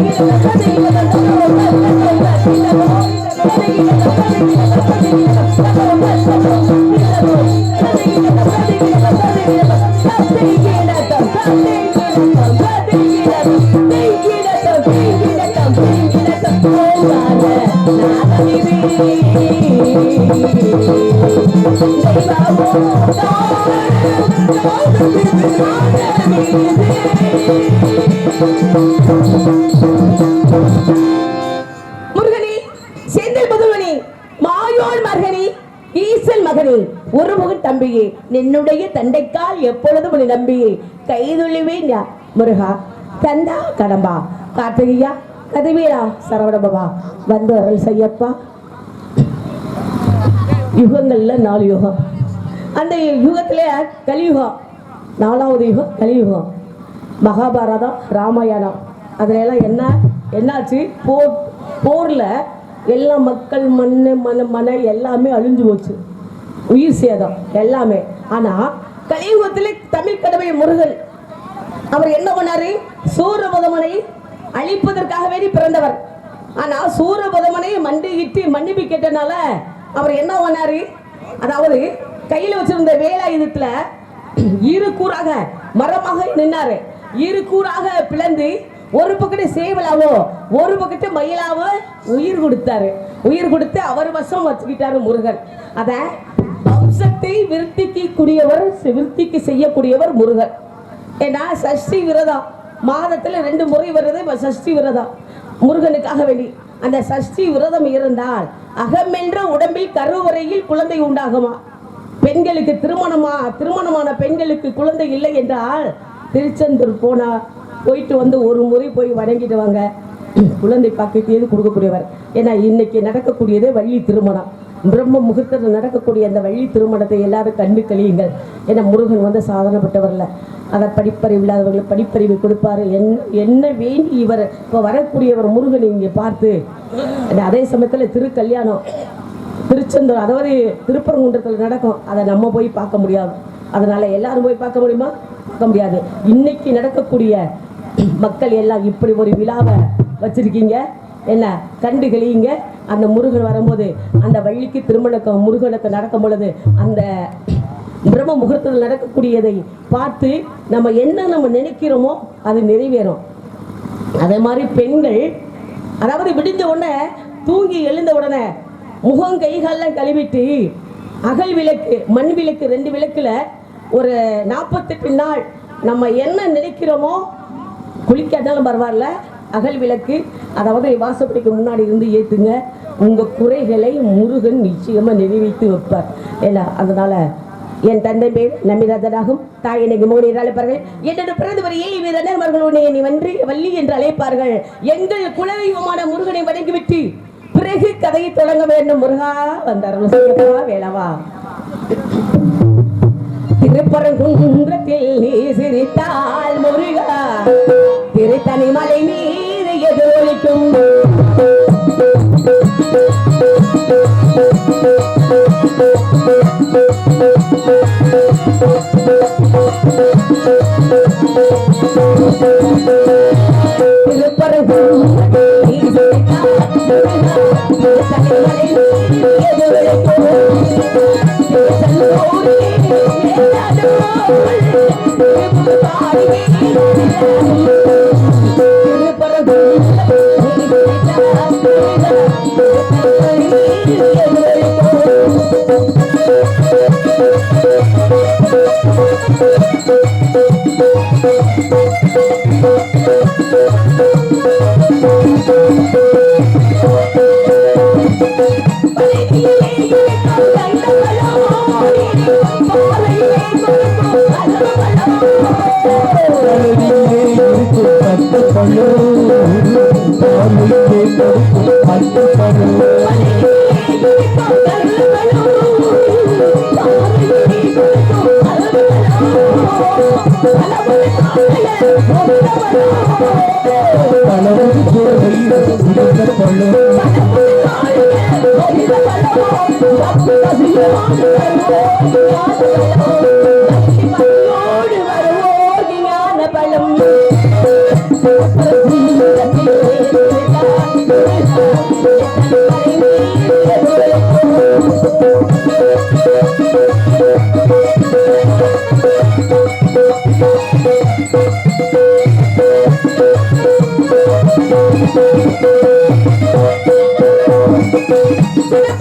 Thank you. முருகனே, செந்தில் புதுவனே, மாயோள் மகனே, ஈசல் மகனே, ஒரு முகன் தம்பியே, என்னுடைய தண்டைக்கால் எப்பொழுதும் உன்னை நம்பியே கைதுழிவேன் முருகா. கந்தா கடம்பா கார்த்திகையா கதிவீரா சரவணபவா வந்து அருள் செய்யப்பா. யுகங்கள்ல 4 யுகம். அந்த யுகத்துல கலியுகம், 4வது யுகம் கலியுகம். மகாபாரதம், ராமாயணம், அதுல எல்லாம் என்னாச்சு? போர்ல எல்லா மக்கள் மன எல்லாமே அழிஞ்சு போச்சு, உயிர் சேதம் எல்லாமே. ஆனா கலியுகத்துல தமிழ் கடவுள் முருகன் அவர் என்ன பண்ணாரு? சூரபதமனை அழிப்பதற்காக வேண்டி பிறந்தவர். ஆனா சூரபதமனை மண்டியிட்டு மன்னிப்பு கேட்டனால அவர் என்ன பண்ணாரு? அதாவது கையில வச்சிருந்த வேலாயுதத்துல இரு கூறாக மரமாக நின்னாரு. இரு கூறாக பிளந்து ஒரு பக்கத்து சேவலாவோ ஒரு பக்கத்து மயிலாவோ உயிர் கொடுத்தாரு. உயிர் கொடுத்து அவர் வசம் வச்சுக்கிட்டாரு முருகன். அத வம்சத்தை விருத்திக்கு செய்யக்கூடியவர் முருகன். ஏன்னா சஷ்டி விரதம் மாதத்துல 2 முறை வருது சஷ்டி விரதம் முருகனுக்காக வேண்டி. அந்த சஷ்டி விரதம் இருந்தால் அகமென்ற உடம்பில் கருவறையில் குழந்தை உண்டாகுமா. பெண்களுக்கு திருமணமான பெண்களுக்கு குழந்தை இல்லை என்றால் திருச்செந்தூர் போயிட்டு வந்து ஒரு முறை போய் வணங்கிட்டு வாங்க, குழந்தை பாக்கியத்தையே கொடுக்கக்கூடியவர். ஏன்னா இன்னைக்கு நடக்கக்கூடியதே வள்ளி திருமணம். பிரம்ம முகூர்த்தத்தில் நடக்கக்கூடிய அந்த வள்ளி திருமணத்தை எல்லாரும் கண்டு கழியுங்கள். ஏன்னா முருகன் வந்து சாதனைப்பட்டவர்ல. அதை படிப்பறிவு இல்லாதவர்களுக்கு படிப்பறிவு கொடுப்பாரு. என்ன வேண்டி இவர் இப்போ வரக்கூடியவர் முருகன் இங்கே பார்த்து, அதே சமயத்தில் திருக்கல்யாணம் திருச்செந்தூர், அதாவது திருப்பரங்குன்றத்தில் நடக்கும். அதை நம்ம போய் பார்க்க முடியாது. அதனால எல்லாரும் போய் பார்க்க முடியுமா? பார்க்க முடியாது. இன்னைக்கு நடக்கக்கூடிய மக்கள் எல்லாம் இப்படி ஒரு விழாவை வச்சிருக்கீங்க. என்ன கண்டு கழியுங்க. அந்த முருகன் வரும்போது அந்த வள்ளிக்கு திருமணம் முருகனுக்கு நடக்கும் பொழுது அந்த பிரம்ம முகூர்த்தத்தில் நடக்கக்கூடியதை பார்த்து நம்ம நினைக்கிறோமோ அது நிறைவேறும். அதே மாதிரி பெண்கள், அதாவது விடிஞ்ச உடனே தூங்கி எழுந்த உடனே முகம் கைகாலெல்லாம் கழுவிட்டு அகல் விளக்கு மண் விளக்கு 2 விளக்குல ஒரு 48 நாள் நம்ம என்ன நினைக்கிறோமோ, குளிக்காட்டாலும் பரவாயில்ல, அகல் விளக்கு அதாவது வாசப்படிக்கு முன்னாடி இருந்து ஏற்றுங்க. உங்கள் குறைகளை முருகன் நிச்சயமாக நிறைவேற்றி வைப்பார். ஏன்னா அதனால என் தந்தை பேர் நம்பிராஜனாகும், தாய் எனக்கு மோடி என்று அழைப்பார்கள். என்னோட பிறந்தவர் ஏழு உன்னை நீ வள்ளி என்று அழைப்பார்கள். எங்கள் குலதெய்வமான முருகனை வணங்கிவிட்டு பிறகு கதையை தொடங்க வேண்டும். முருகா வந்தார் வேளவா. திருப்பரங்குன்றத்தில் நீ சிரித்தால் முருகா, திருத்தணி மலை மீது எதிரொலிக்கும். Thank you.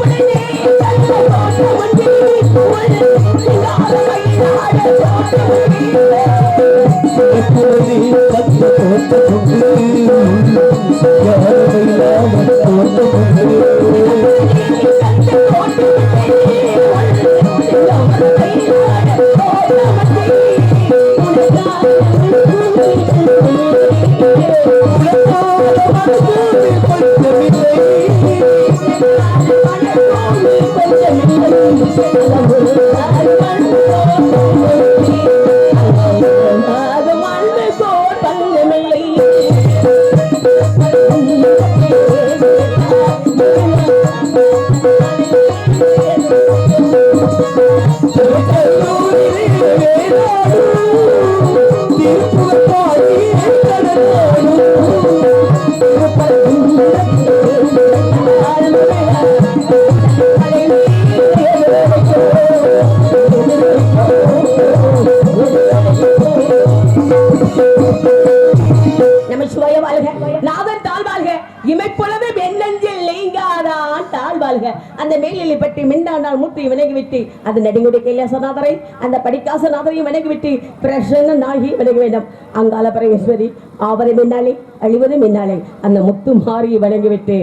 அந்த மேலிலை பற்றி மிண்டாண்டால் மூர்த்தி விலகி விட்டு அது நடிகுடி கைலாசநாதரை அந்த படிக்காசநாதரையும் விலகி விட்டு பிரசன்ன நாகி விலக வேண்டும். அங்கால பரமேஸ்வரி அவரை மின்னாலே அழிவது மின்னாலே அந்த முத்து மாறி விலகிவிட்டு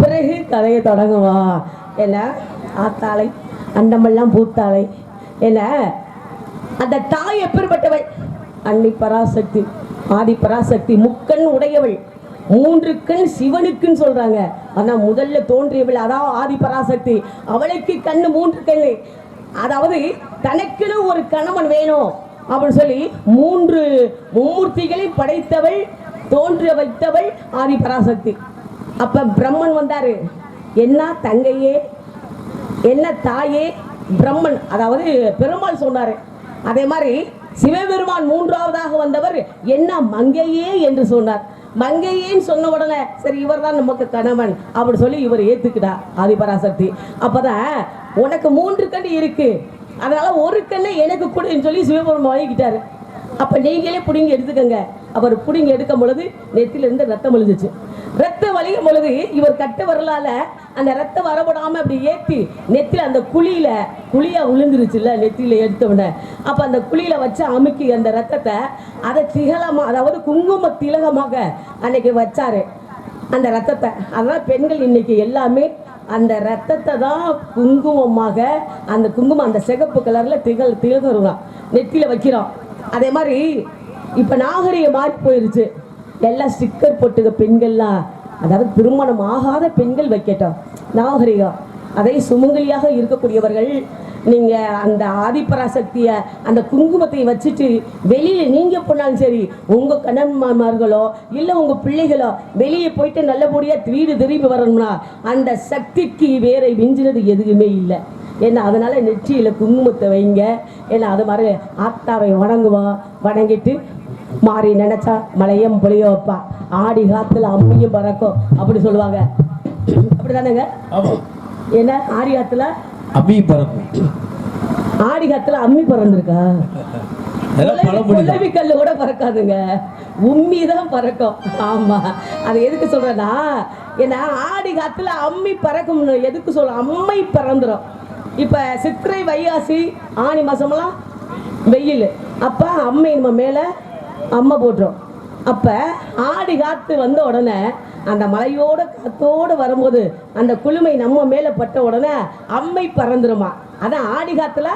பிறகு கதையை தொடங்குவா. என்ன ஆத்தாளை அண்டமெல்லாம் பூத்தாளை என்ன அந்த தாய் எப்பேற்பட்டவள்? அன்னி பராசக்தி, ஆதி பராசக்தி, முக்கண் உடையவள். 3 கண் சிவனுக்குன்னு சொல்றாங்க. ஆனா முதல்ல தோன்றியவள் அதாவது ஆதி பராசக்தி. அவளுக்கு கண்ணு 3 கண்ணு. அதாவது தனக்குன்னு ஒரு கணவன் வேணும் அப்படின்னு சொல்லி 3 மும்மூர்த்திகளை படைத்தவள், தோன்ற வைத்தவள் ஆதி பராசக்தி. அப்ப பிரம்மன் வந்தாரு. என்ன தங்கையே, என்ன தாயே, பிரம்மன் அதாவது பெருமாள் சொன்னாரு. அதே மாதிரி சிவபெருமான் 3ஆவதாக வந்தவர் என்ன மங்கையே என்று சொன்னார். மங்கையேன்னு சொன்ன உடனே சரி இவர் தான் நமக்கு கணவன் அப்படி சொல்லி இவர் ஏத்துக்கிட்டா ஆதிபராசக்தி. அப்பதான் உனக்கு 3 கண்ணு இருக்கு, அதனால ஒரு கண்ணை எனக்கு கொடுன்னு சொல்லி சிவபெருமான் வாங்கிக்கிட்டாரு. அப்ப நீங்களே புடிங்கி எடுத்துக்கங்க. அவர் புடிங்கி எடுக்கும் பொழுது நெத்தில இருந்து ரத்தம் விழுந்துச்சு. ரத்தம் வலிக்கும் பொழுது இவர் கட்ட வரலால அந்த ரத்தம் வரப்படாம அப்படி ஏற்றி நெத்தில அந்த குழியா விழுந்துருச்சுல்ல நெத்தில எடுத்தவுடனே. அப்ப அந்த குழியில வச்சு அமுக்கி அந்த ரத்தத்தை அதை திகழமா அதாவது குங்கும திலகமாக அன்னைக்கு வச்சாரு அந்த ரத்தத்தை. அதனால பெண்கள் இன்னைக்கு எல்லாமே அந்த ரத்தத்தை தான் குங்குமமாக அந்த குங்குமம் அந்த சிகப்பு கலர்ல திகழ்கிறோம் நெத்தில வைக்கிறோம். அதே மாதிரி இப்ப நாகரிகம் மாறி போயிருச்சு. எல்லாம் ஸ்டிக்கர் போட்டுக்க பெண்கள்லாம், அதாவது திருமணம் ஆகாத பெண்கள் வைக்கட்டும் நாகரிகம். அதை சுமங்கலியாக இருக்கக்கூடியவர்கள் நீங்க அந்த ஆதிபராசக்திய அந்த குங்குமத்தை வச்சுட்டு வெளியே நீங்க போனாலும் சரி, உங்க கணவன்மார்களோ இல்ல உங்க பிள்ளைகளோ வெளியே போயிட்டு நல்லபடியா வீடு திரும்பி வரணும்னா அந்த சக்திக்கு வேற விஞ்சினது எதுவுமே இல்லை. ஏன்னா அதனால நெற்றியில குங்குமத்தை வைங்க. ஏன்னா அது மாதிரி ஆத்தாவை வணங்குவோம். வணங்கிட்டு மாறி நினைச்சா மழையும் பொழிய வைப்பா, ஆடி காத்துல அம்மியும் பறக்கும் அப்படி சொல்லுவாங்க. அப்படிதானேங்க? என்ன ஆடி காத்துல அம்மி பறக்கும்? ஆடி காத்துல அம்மி பறந்துருக்கா? குலவி கல்லு கூட பறக்காதுங்க, உம்மி தான் பறக்கும். ஆமா, அது எதுக்கு சொல்றேன்னா ஏன்னா ஆடி காத்துல அம்மி பறக்கும். எதுக்கு சொல்ற? அம்மை பறந்துரும். இப்ப சித்திரை வைகாசி ஆணி மாசமெல்லாம் வெயில், அப்ப அம்மை நம்ம மேல அம்மை போட்டுரும். அப்ப ஆடி காத்து வந்த உடனே அந்த மலையோட காத்தோடு வரும்போது அந்த குளுமை நம்ம மேல பட்ட உடனே அம்மை பறந்துருமா. அதான் ஆடி காத்துல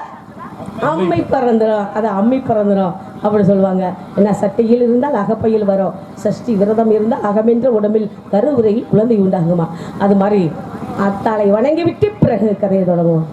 அம்மை பறந்துரும், அது அம்மி பறந்துரும் அப்படி சொல்லுவாங்க. என்ன சட்டையில் இருந்தால் அகப்பையில் வரும், சஷ்டி விரதம் இருந்தால் அகமென்ற உடம்பில் கருவுரையில் குழந்தை உண்டாகுமா. அது மாதிரி அத்தாளை வணங்கி விட்டு பிறகு கதையை தொடங்குவோம்.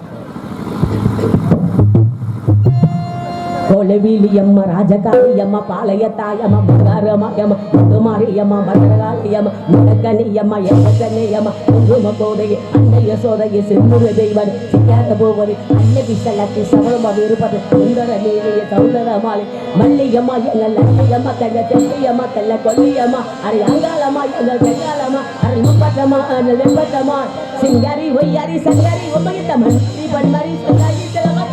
கோலவீலியம்மா, ராஜகாளியம்மா, பாளையத்தாயம்மா, மகாரமாயம்மா, முத்துமாரியம்மா, மதுரகாளியம்மா, முடக்கனியம்மா, எங்கனியம்மா, குங்கும கோதையை அன்னைய சோதையை செந்துர தெய்வன் சிக்காத போவது அன்னை விசலத்தை சவளமா இருப்பது சுந்தர நீலிய சௌந்தர மாலை மல்லியம்மா எங்கள் அன்னையம்மா தங்க செல்லியம்மா தல்ல கொல்லியம்மா அரை அங்காளம்மா எங்கள் வெங்காளம்மா அரை முப்பட்டம்மா அண்ணல் வெப்பட்டம்மா சிங்காரி ஒய்யாரி சங்காரி உமையத்த மன்றி பன்மாரி சொல்லாரி செலமா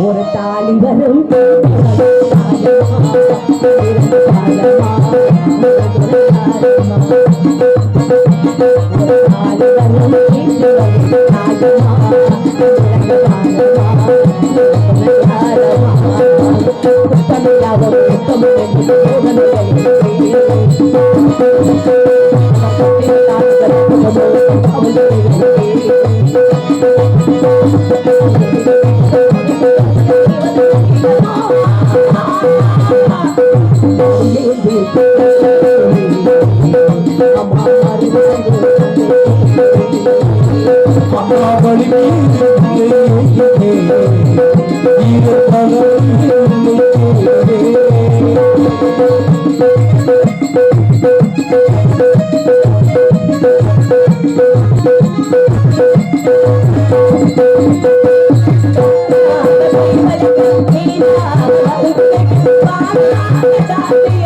ஒரு தாலி வரும் Bye.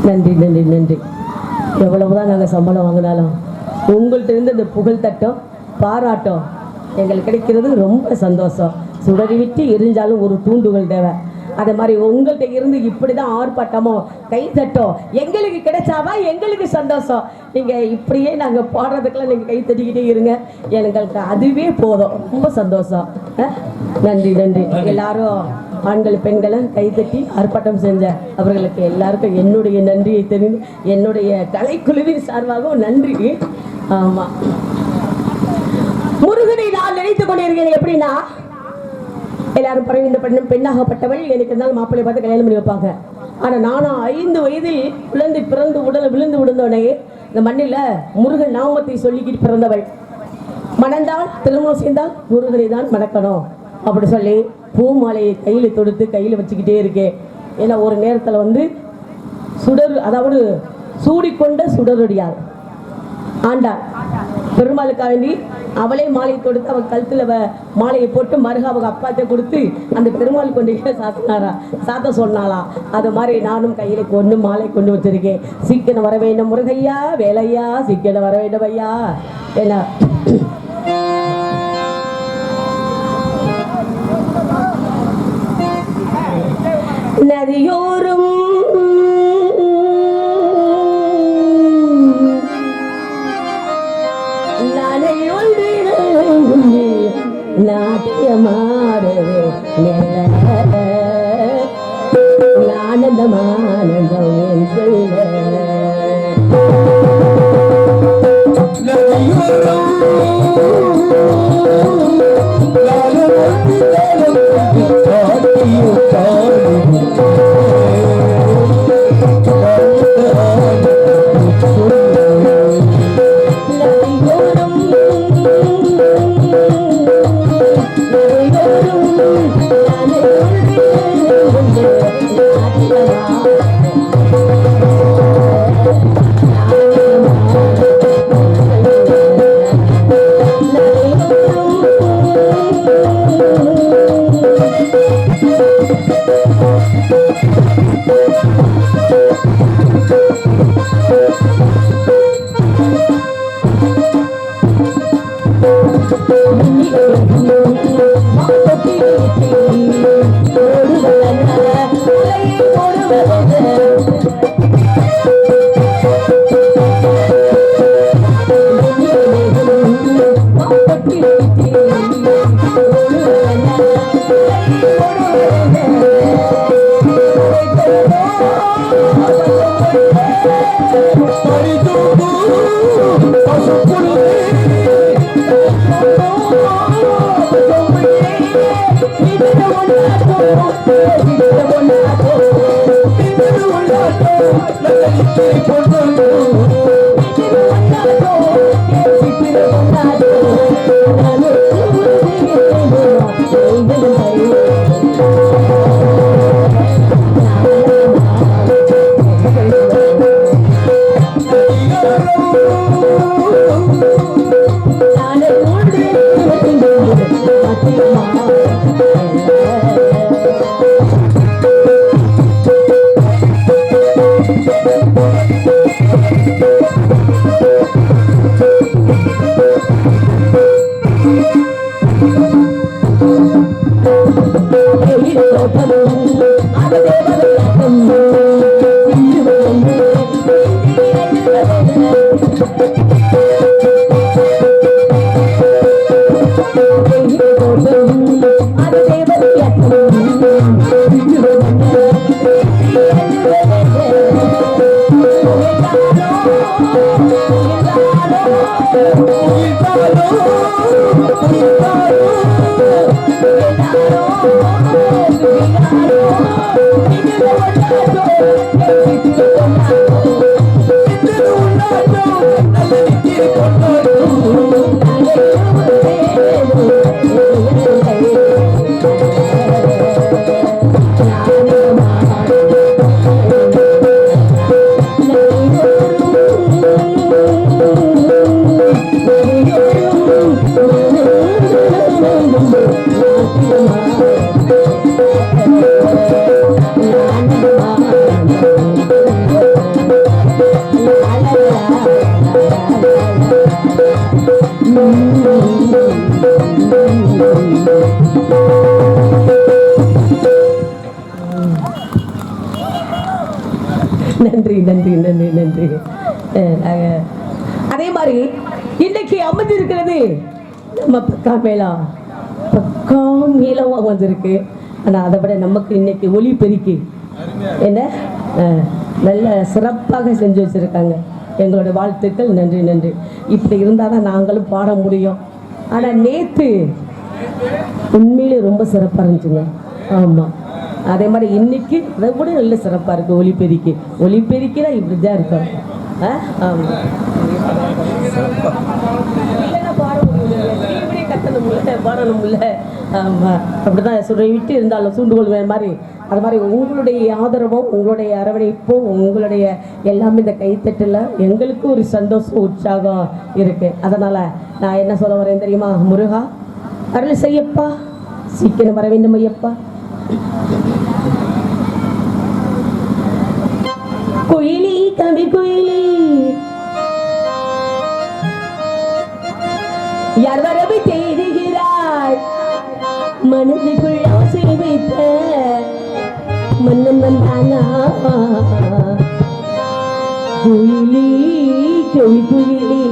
நன்றி நன்றி நன்றி. எவ்வளவுதான் நாங்கள் சம்பளம் வாங்கினாலும் உங்கள்கிட்ட இருந்து இந்த புகழ் தட்டம் பாராட்டம் எங்களுக்கு கிடைக்கிறது ரொம்ப சந்தோஷம். சுடரி விட்டு எரிஞ்சாலும் ஒரு தூண்டுகள் தேவை. அதே மாதிரி உங்கள்கிட்ட இருந்து இப்படி தான் ஆர்ப்பாட்டமோ கை தட்டம் எங்களுக்கு கிடைச்சாவா எங்களுக்கு சந்தோஷம். நீங்கள் இப்படியே நாங்கள் பாடுறதுக்கெல்லாம் நீங்கள் கை தட்டிக்கிட்டே இருங்க, எங்களுக்கு அதுவே போதும். ரொம்ப சந்தோஷம். நன்றி நன்றி. எல்லாரும் ஆண்கள் பெண்களை கைத்தட்டி ஆர்ப்பாட்டம் செஞ்ச அவர்களுக்கு எல்லாருக்கும் என்னுடைய நன்றியை தெரிந்து என்னுடைய கலைக்குழுவின் சார்பாகவும் நன்றி. ஆமாம், முருகனை நான் நினைத்து கொண்டிருக்கேன். எப்படின்னா எல்லாரும் பிறகு இந்த பெண்ணாகப்பட்டவள் எனக்கு இருந்தாலும் மாப்பிள்ளை பார்த்து கல்யாணம் பண்ணி வைப்பாங்க. ஆனால் நானும் 5 வயதில் பிறந்து உடலை விழுந்து விழுந்தோடனே இந்த மண்ணில் முருகன் நாமத்தை சொல்லிக்கிட்டு பிறந்தவள். மணந்தால் திருமணம் செய்தால் முருகனை தான் மணக்கணும் அப்படி சொல்லி பூ மாலையை கையில் தொடுத்து கையில் வச்சுக்கிட்டே இருக்கேன். ஏன்னா ஒரு நேரத்தில் சுடர், அதாவது சூடிக்கொண்ட சுடருடையார் ஆண்டாள் பெருமாளுக்காக வேண்டி அவளே மாலையை கொடுத்து அவள் கழுத்தில் மாலையை போட்டு மருக அவங்க அப்பாத்தை கொடுத்து அந்த பெருமாள் கொண்டு சாத்த சொன்னாலாம். அது மாதிரி நானும் கையில் கொண்டு மாலை கொண்டு வச்சிருக்கேன். சீக்கிரம் வர வேண்டும் முருகையா, வேலையா சீக்கிரம் வர வேண்டும் ஐயா. ஏன்னா நதியோரும் நாட்டியமாடவே ஆனந்தம் ஆனந்தம் என் சொல்ல நன்றி நன்றி நன்றி நன்றி. அதே மாதிரி இன்னைக்கு அமைஞ்சிருக்கிறது நம்ம பக்கா மேளம் வந்திருக்கு. ஆனால் அதை விட நமக்கு இன்னைக்கு ஒலி பெருக்கி என்ன நல்ல சிறப்பாக செஞ்சு வச்சுருக்காங்க. எங்களோட வாழ்த்துக்கள். நன்றி நன்றி. இப்படி இருந்தால் தான் நாங்களும் பாட முடியும். ஆனால் நேற்று உண்மையிலே ரொம்ப சிறப்பாக இருந்துச்சுங்க. ஆமாம், அதே மாதிரி இன்னைக்கு அதை விட நல்ல சிறப்பாக இருக்குது. ஒலிபெருக்கி தான் இப்படி தான் இருக்கும். ஆமாம், இல்லைன்னா பாட முடியல, கட்டணும்ல, பாடணும்ல. ஆமாம், அப்படி தான் விட்டு இருந்தாலும் சூண்டுகோள் மாதிரி. அது மாதிரி உங்களுடைய ஆதரவும் உங்களுடைய அரவணைப்பும் உங்களுடைய எல்லாமே இந்த கைத்தட்டில் எங்களுக்கு ஒரு சந்தோஷம் உற்சாகம் இருக்குது. அதனால் நான் என்ன சொல்ல வரேன் தெரியுமா? முருகா அருள் செய்யப்பா, சீக்கிரம் வர வேண்டும் ஐயப்பா. குயிலி கவி குயிலி யார் வரவை தேடுகிறாய், மனதுக்குள் ஆசை வைத்த மன்னன் வந்தானா? குயிலி கவி குயிலி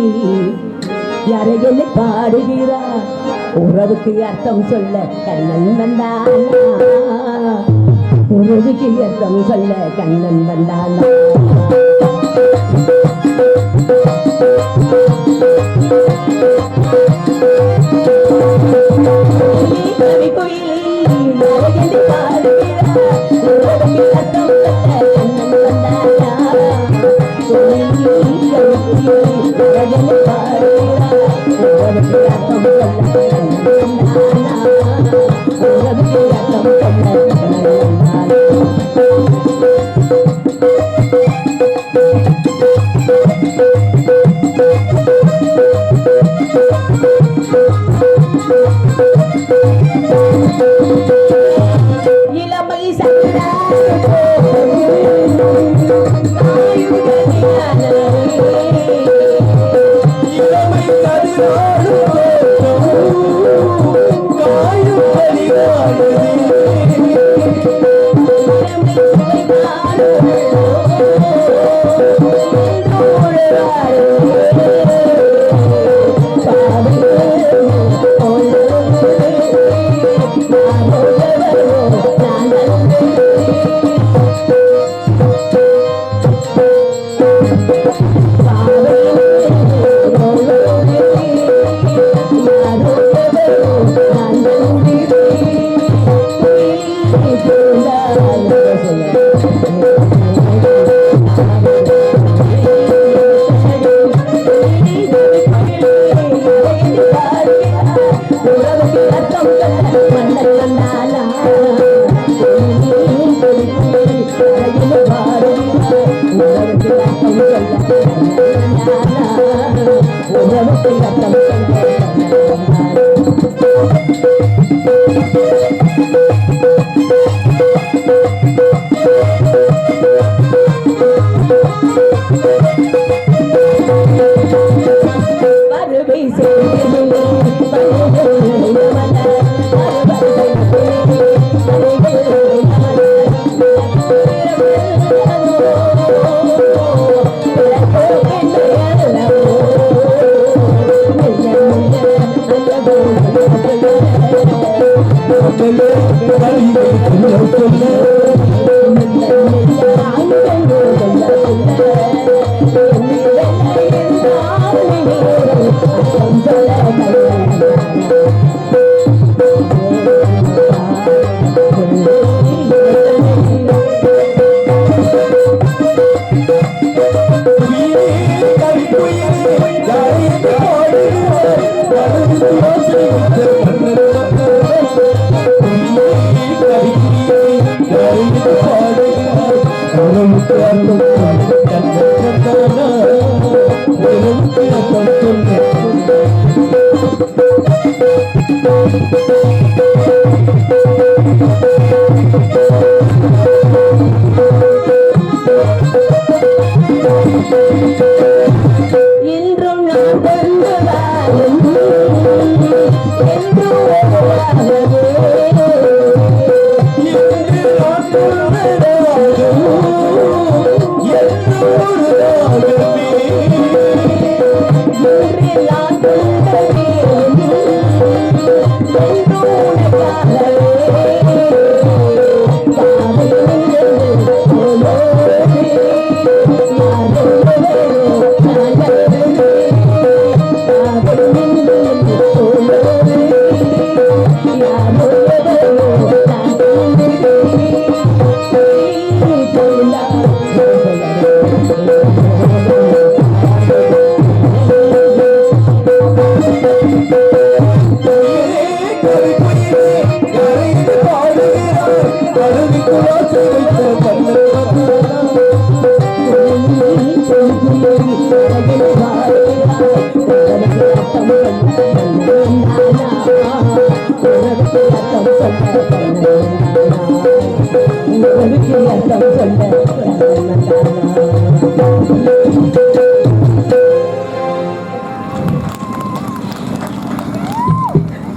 யாரை என்ன பாடுகிறாய், உறவுக்கு அர்த்தம் சொல்ல கண்ணன் வந்தானா, உறவுக்கு அர்த்தம் சொல்ல கண்ணன் வந்தானா. கவி கோயிலே உறவுக்கு அர்த்தம் சொல்ல கண்ணன் வந்தானா, இளமை சங்கரா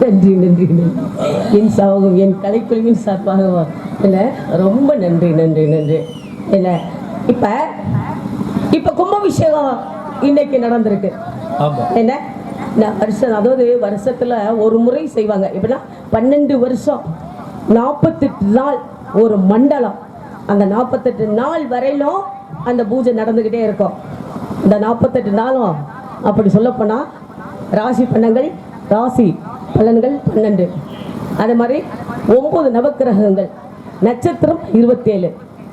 நன்றி நன்றி என் சமூகம் என் கலைக்குழுவின் சார்பாக என்ன ரொம்ப நன்றி நன்றி நன்றி. என்ன இப்ப கும்பாபிஷேகம் இன்னைக்கு நடந்திருக்கு. என்ன வருஷம், அதாவது வருஷத்துல ஒரு முறை செய்வாங்க. எப்படின்னா 12 வருஷம் 48 நாள் ஒரு மண்டலம். அந்த 48 நாள் வரையிலும் அந்த பூஜை நடந்துக்கிட்டே இருக்கும். இந்த 48 நாளும் அப்படி சொல்லப்போனா ராசி பலன்கள் 12. அதே மாதிரி 9 நவக்கிரகங்கள், நட்சத்திரம் 27.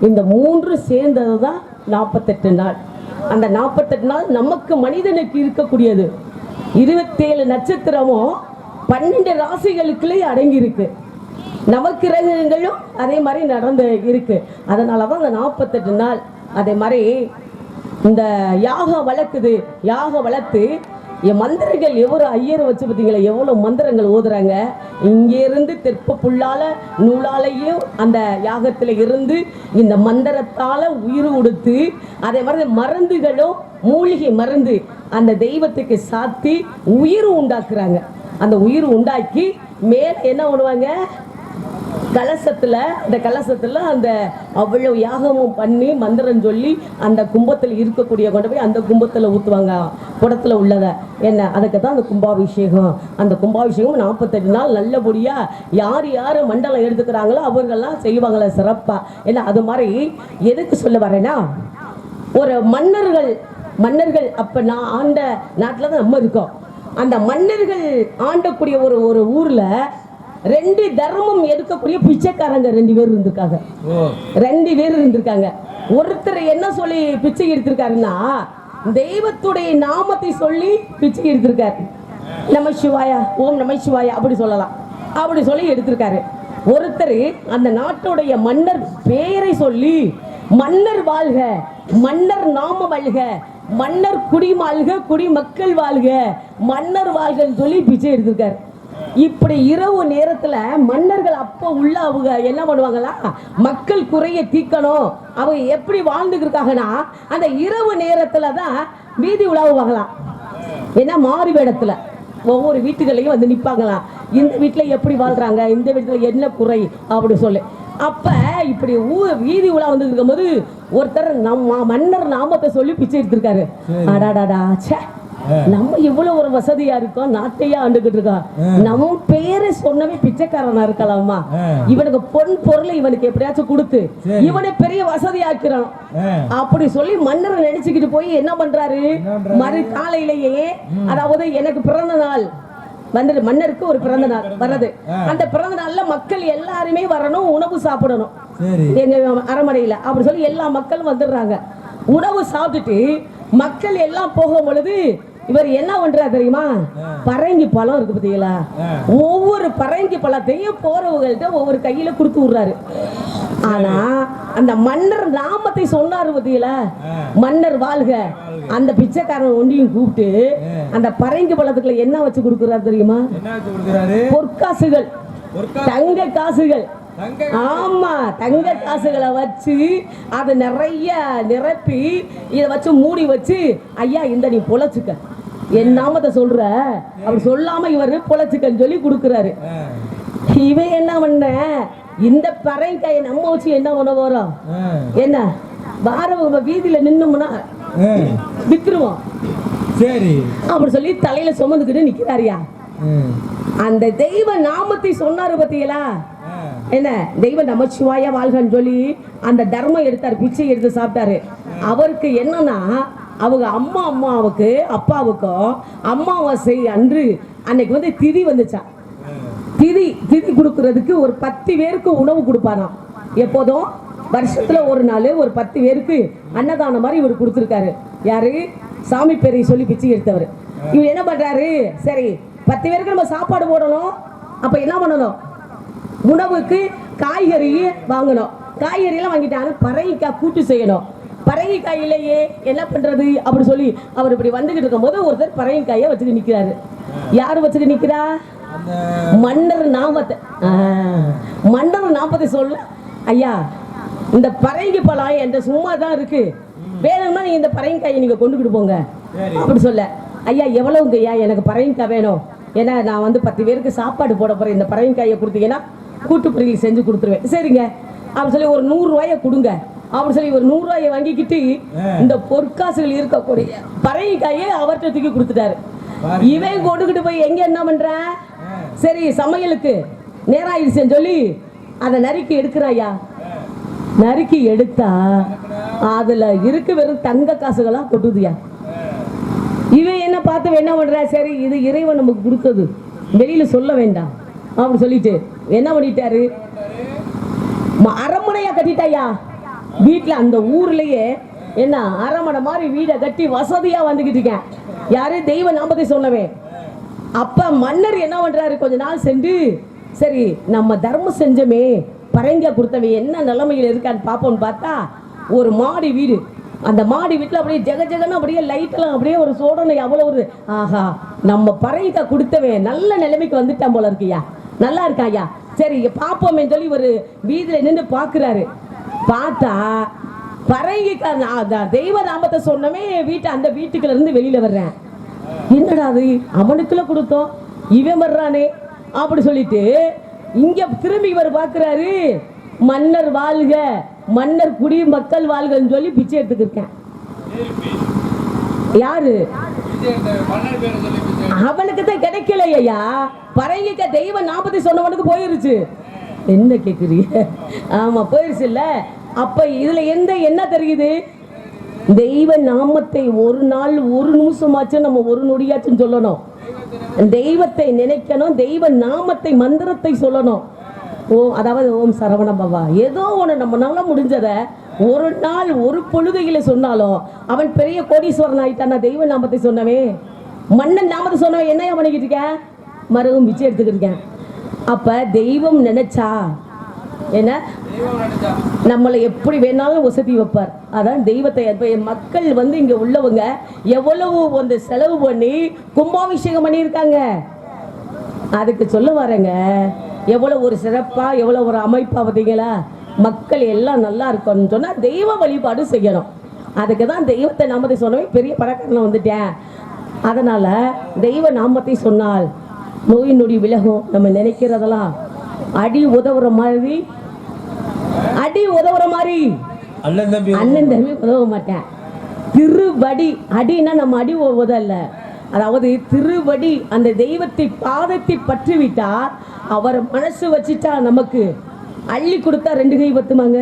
இந்த 3 சேர்ந்தது தான் 48 நாள். அந்த 48 நாள் நமக்கு மனிதனுக்கு இருக்கக்கூடியது. 27 நட்சத்திரமும் 12 ராசிகளுக்குள்ளே அடங்கி இருக்கு. நவக்கிரகங்களும் அதே மாதிரி நடந்து இருக்கு. அதனாலதான் அந்த 48 நாள். அதே மாதிரி இந்த யாகம் வளர்த்து என் மந்திரங்கள் எவ்வளோ ஐயரை வச்சு பார்த்தீங்களா, எவ்வளோ மந்திரங்கள் ஓதுறாங்க. இங்கேருந்து தெற்ப புல்லால நூலாலையும் அந்த யாகத்தில் இருந்து இந்த மந்திரத்தால் உயிர் கொடுத்து, அதே மாதிரி மருந்துகளும் மூலிகை மருந்து அந்த தெய்வத்துக்கு சாத்தி உயிர் உண்டாக்குறாங்க. அந்த உயிர் உண்டாக்கி மேலே என்ன பண்ணுவாங்க, கலசத்தில் அந்த அவ்வளவு யாகமும் பண்ணி மந்திரம் சொல்லி அந்த கும்பத்தில் இருக்கக்கூடிய கொண்டு போய் அந்த கும்பத்தில் ஊற்றுவாங்க, குடத்தில் உள்ளதை. என்ன, அதுக்கு தான் அந்த கும்பாபிஷேகம். அந்த கும்பாபிஷேகம் 48 நாள் நல்லபடியாக யார் மண்டலம் எடுத்துக்கிறாங்களோ அவர்கள்லாம் செய்வாங்களே சிறப்பாக. ஏன்னா அது மாதிரி எதுக்கு சொல்ல வரேன்னா, ஒரு மன்னர்கள் அப்போ நான் ஆண்ட நாட்டில் தான் நம்ம இருக்கோம். அந்த மன்னர்கள் ஆண்டக்கூடிய ஒரு ஊரில் 2 தர்மம் எடுக்கக்கூடிய பிச்சைக்காரங்க 2 பேர் இருந்திருக்காங்க. ஒருத்தர் என்ன சொல்லி பிச்சை எடுத்திருக்காருன்னா, தெய்வத்துடைய நாமத்தை சொல்லி பிச்சை எடுத்திருக்காரு. நமசிவாயா, ஓம் நமசிவாயா அப்படி சொல்லலாம், அப்படி சொல்லி எடுத்திருக்காரு. ஒருத்தர் அந்த நாட்டுடைய மன்னர் பெயரை சொல்லி மன்னர் வாழ்க, மன்னர் நாம வாழ்க, மன்னர் குடிமாழ்க, குடிமக்கள் வாழ்க, மன்னர் வாழ்கன்னு சொல்லி பிச்சை எடுத்திருக்காரு. இப்படி இரவு நேரத்துல மன்னர்கள் அப்போ உள்ள அவங்க என்ன பண்ணுவாங்களா, மக்கள் குறைய தீக்கணும், அவங்க எப்படி வாழ்ந்துருக்காங்கன்னா அந்த இரவு நேரத்துல தான் வீதி உலாவுவாங்களாம். ஏன்னா மாறு வேடத்துல ஒவ்வொரு வீட்டுகளையும் வந்து நிற்பாங்களாம். இந்த வீட்டுல எப்படி வாழ்றாங்க, இந்த வீட்டுல என்ன குறை அப்படி சொல்லு. அப்ப இப்படி வீதி உலா வந்து இருக்கும் போது ஒருத்தர் நம்ம மன்னர் நாமத்தை சொல்லி பிச்சை எடுத்திருக்காரு. அடாடாடா, சே, நம்ம இவ்வளவு ஒரு வசதியா இருக்கோம், நாட்டையே ஆண்டுகிட்டு இருக்கோம், நம்ம பேரை சொன்னவே பிச்சைக்காரனா இருக்கலாமா, இவனுக்கு பொன் பொருளை இவனுக்கு எப்படியாச்சும் கொடுத்து இவனை பெரிய வசதி ஆக்கிறோம் அப்படி சொல்லி மன்னர் நினைச்சுக்கிட்டு போய் என்ன பண்றாரு, மறு காலையிலேயே, அதாவது எனக்கு பிறந்த நாள் வந்து மன்னருக்கு ஒரு பிறந்த நாள் வர்றது, அந்த பிறந்த நாள்ல மக்கள் எல்லாருமே வரணும், உணவு சாப்பிடணும் எங்க அரண்மனையில அப்படி சொல்லி எல்லா மக்களும் வந்துடுறாங்க. உணவு சாப்பிட்டுட்டு மக்கள் எல்லாம் போகும் பொழுது இவர் என்ன பண்றாரு தெரியுமா, பரங்கி பழம் இருக்கு பார்த்தீங்களா, ஒவ்வொரு பரங்கி பழத்தையும் போறவங்கள்ட்ட ஒவ்வொரு கையில கொடுத்து விடுறாரு. ஆனா அந்த மன்னர் நாமத்தை சொன்னாரு பார்த்தீங்களா, மன்னர் வாழ்க, அந்த பிச்சைக்காரன் ஒன்றையும் கூப்பிட்டு அந்த பரங்கி பழத்துக்குள்ள என்ன வச்சு கொடுக்குறாரு தெரியுமா, பொற்காசுகள், தங்க காசுகள். ஆமா, தங்க காசுகளை வச்சு அதை நிறைய நிரப்பி இதை வச்சு மூடி வச்சு, ஐயா இந்த நீ பொழைச்சுக்க, என் நாமத்தை சொல்ற அப்படி சொல்லாம இவர் பொழைச்சுக்கன்னு சொல்லி கொடுக்குறாரு. இவன் என்ன பண்ண, இந்த பறைங்காயை நம்ம வச்சு என்ன பண்ண போறோம், என்ன வாரவங்க வீதியில நின்னோம்னா வித்துருவோம் சரி அப்படி சொல்லி தலையில சுமந்துக்கிட்டு நிக்கிறாரியா. அந்த தெய்வ நாமத்தை சொன்னாரு பாத்தீங்களா, என்ன தெய்வ நமச்சிவாயா வாழ்கன்னு சொல்லி அந்த தர்மம் எடுத்தாரு, பிச்சை எடுத்து சாப்பிட்டாரு. அவருக்கு என்னன்னா, அவங்க அம்மாவுக்கு அப்பாவுக்கும் அமாவாசை அன்று அன்னைக்கு வந்து திதி வந்துச்சா, திதி கொடுக்கறதுக்கு ஒரு 10 பேருக்கு உணவு கொடுப்பாராம். எப்போதும் வருஷத்துல ஒரு நாள் ஒரு 10 பேருக்கு அன்னதானம் மாதிரி இவர் கொடுத்துருக்காரு. யாரு, சாமி பேரை சொல்லி பிச்சை எடுத்தவர். இவர் என்ன பண்றாரு, சரி 10 பேருக்கு நம்ம சாப்பாடு போடணும், அப்ப என்ன பண்ணணும், உணவுக்கு காய்கறி வாங்கணும். காய்கறியெல்லாம் வாங்கிட்டாங்க, பரங்கிக்காய் கூட்டு செய்யணும். பரங்கிக்காயிலேயே என்ன பண்றது அப்படி சொல்லி அவர் இப்படி வந்துகிட்டு இருக்கும் போது ஒருத்தர் பரங்கிக்காயை வச்சுட்டு நிக்கிறாரு. யாரு வச்சுட்டு நிக்கிறா, மன்னர் நாமத்தை சொல்ல, ஐயா இந்த பரங்கி பழம் என்ற சும்மா தான் இருக்கு, வேணும்னா நீங்க இந்த பரங்கிக்காயை நீங்க கொண்டுகிட்டு போங்க அப்படி சொல்ல, ஐயா எவ்வளவுங்க ஐயா, எனக்கு பரங்கிக்காய் வேணும், ஏன்னா நான் வந்து 10 பேருக்கு சாப்பாடு போட போறேன், இந்த பரங்கிக்காயை கொடுத்தீங்கன்னா கூட்டு பொரியல் செஞ்சு கொடுத்துருவேன். சரிங்க அப்படி சொல்லி ஒரு 100 ரூபாயை கொடுங்க அப்படி சொல்லி ஒரு 100 ரூபாயை வாங்கிக்கிட்டு இந்த பொற்காசுகள் இருக்கக்கூடிய பரங்கிக்காயை அவர்கிட்ட தூக்கி கொடுத்துட்டாரு. இவன் கொடுக்கிட்டு போய் எங்க என்ன பண்ற? சரி சமையலுக்கு நேரம் ஆயிடுச்சுன்னு சொல்லி அதை நறுக்கி எடுக்கிறாயா. நறுக்கி எடுத்தா அதுல இருக்கு வெறும் தங்க காசுகளா கொட்டுதியா. இவன் என்ன பார்த்து என்ன பண்ற? சரி இது இறைவன் நமக்கு கொடுத்தது, வெளியில சொல்ல வேண்டாம் அப்படின்னு சொல்லிட்டு என்ன பண்ணிட்டாரு, அரண்மனையா கட்டிட்டாயா. வீட்டுல அந்த ஊர்லயே என்ன அரண்மனை மாதிரி வீடை கட்டி வசதியா வந்துகிட்டு இருக்கேன். யாரு? தெய்வ நாமத்தை சொன்னவே. அப்ப மன்னர் என்ன பண்றாரு, கொஞ்ச நாள் சென்று சரி நம்ம தர்மம் செஞ்சமே பரங்க கொடுத்தவே என்ன நிலைமையில இருக்கான்னு பாப்போம்னு பார்த்தா ஒரு மாடி வீடு. அந்த மாடி வீட்டுல அப்படியே ஜெக ஜெகன்னு அப்படியே லைட் எல்லாம் அப்படியே ஒரு சோடனை அவ்வளவு ஒரு ஆஹா நம்ம பரங்க கொடுத்தவன் நல்ல நிலைமைக்கு வந்துட்டான் போல இருக்கியா, நல்லா இருக்காயா. சரி பாப்போமே சொல்லி ஒரு வீதியில நின்று பாக்குறாரு. பார்த்தா பரங்கிக்க தெய்வ நாமத்தை சொன்னவே வீட்டை அந்த வீட்டுக்குள்ள இருந்து வெளியில வர்றேன். என்னடா அது அவனுக்குள்ள கொடுத்தோம் இவன் வர்றானே அப்படி சொல்லிட்டு இங்க திரும்பி இவர் பாக்குறாரு. மன்னர் வாழ்க, மன்னர் குடி மக்கள் வாழ்கன்னு சொல்லி பிச்சை எடுத்துக்கிருக்கேன். யாரு? அவனுக்கு தான் கிடைக்கலையா. பரங்கிக்க தெய்வ நாமத்தை சொன்னவனுக்கு போயிருச்சு. என்ன கேக்குறீங்க? ஆமா போயிருச்சு இல்ல. அப்ப இதுல என்ன தெரியுது? தெய்வ நாமத்தை ஒரு நாள் ஒரு நிமிஷமாச்சும் நம்ம ஒரு நொடியாச்சும் சொல்லணும். தெய்வத்தை நினைக்கணும், தெய்வ நாமத்தை மந்திரத்தை சொல்லணும். அதாவது ஓம் சரவண பவா ஏதோ ஒன்று நம்மளால முடிஞ்சத ஒரு நாள் ஒரு பொழுதையில சொன்னாலும் அவன் பெரிய கோடீஸ்வரன் ஆயிட்டான். தெய்வ நாமத்தை சொன்னவே, மன்னன் நாமத்தை சொன்னவன் என்னையா பண்ணிக்கிட்டு இருக்கேன்? மருகும் பிச்சை எடுத்துக்கிட்டு இருக்கேன். அப்ப தெய்வம் நினைச்சா என்ன நம்மளை எப்படி வேணாலும் வசதி வைப்பார். அதான் தெய்வத்தை மக்கள் இங்க உள்ளவங்க எவ்வளவு வந்து செலவு பண்ணி கும்பாபிஷேகம் பண்ணியிருக்காங்க. அதுக்கு சொல்ல வரேங்க, எவ்வளவு ஒரு சிறப்பா எவ்வளவு ஒரு அமைப்பா பார்த்தீங்களா. மக்கள் எல்லாம் நல்லா இருக்கணும்னு சொன்னா தெய்வ வழிபாடு செய்யணும். அதுக்கு தான் தெய்வத்தை நாமத்தை சொன்னவே பெரிய பணக்காரன் வந்துட்டேன். அதனால தெய்வ நாமத்தை சொன்னால் நோய் நொடி விலகும். நம்ம நினைக்கிறதெல்லாம் அடி உதவுற மாதிரி அண்ணன் தம்பி உதவ மாட்டேன். திருவடி அடினா நம்ம அடி உதவல, அதாவது திருவடி அந்த தெய்வத்தை பாதத்தை பற்றி விட்டா அவர் மனசு வச்சுட்டா நமக்கு அள்ளி கொடுத்தா 2 கை பத்துமாங்க,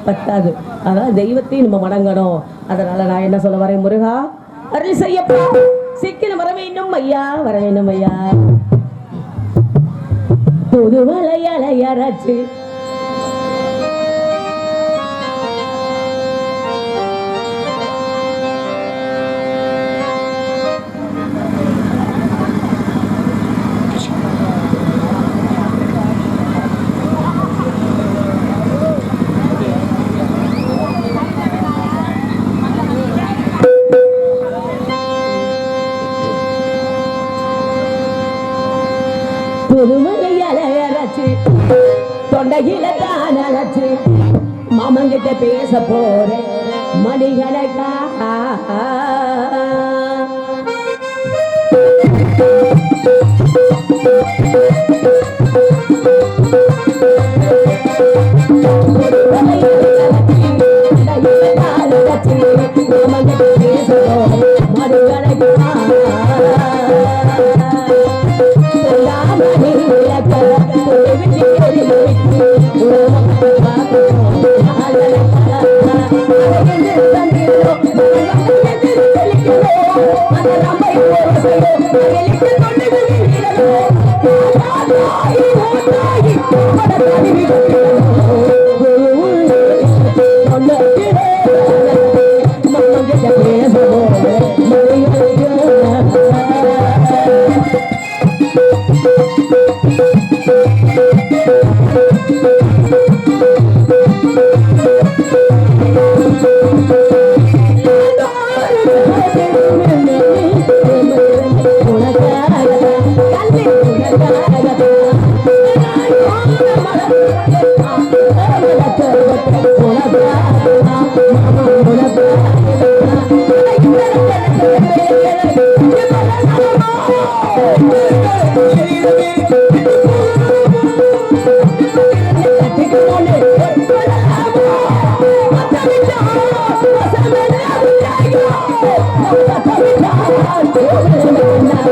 பத்தாது. அதான் தெய்வத்தையும் நம்ம வணங்கணும். அதனால நான் என்ன சொல்ல வரேன், முருகா அருள் செய்யப்பா, சீக்கிரம் வர வேண்டும் ஐயா, வர வேண்டும் ஐயா. புது மலையாச்சு தொண்டையில தானச்சு மாமங்கிட்ட பேச போறேன் மணிகணக்கா. மாமங்கிட்ட பேச போறேன் மணிகணக்கா.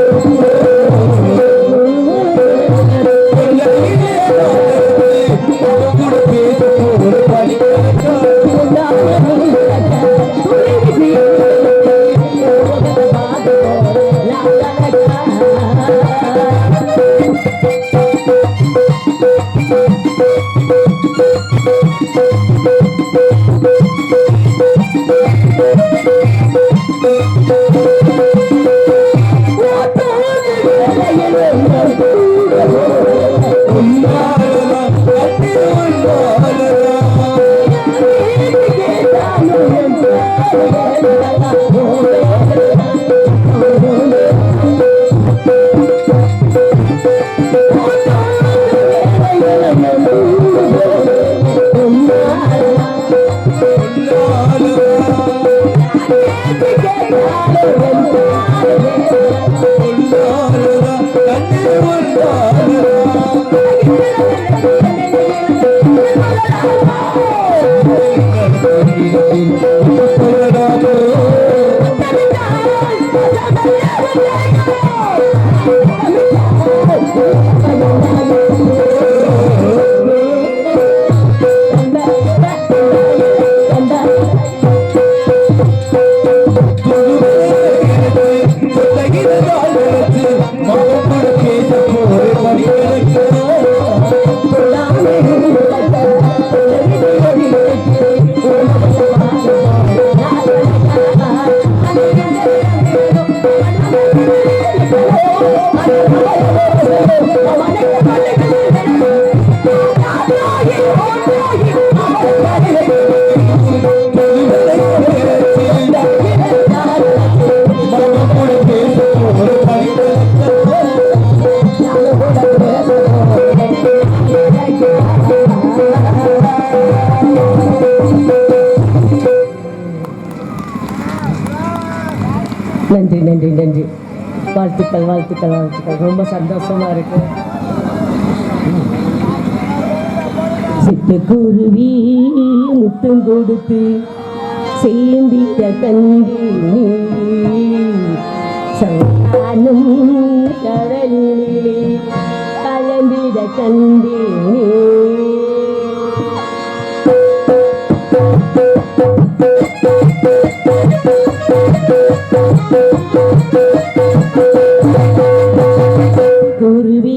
Oh, நன்றி நன்றி நன்றி. வாழ்த்துக்கள் வாழ்த்துக்கள் வாழ்த்துக்கள். ரொம்ப சந்தோஷமா இருக்கு. சிட்டுக்குருவி முத்தம் கொடுத்து சேந்திட கண்டி சந்தானம் கடலிலே கலந்திட கண்டி குருவி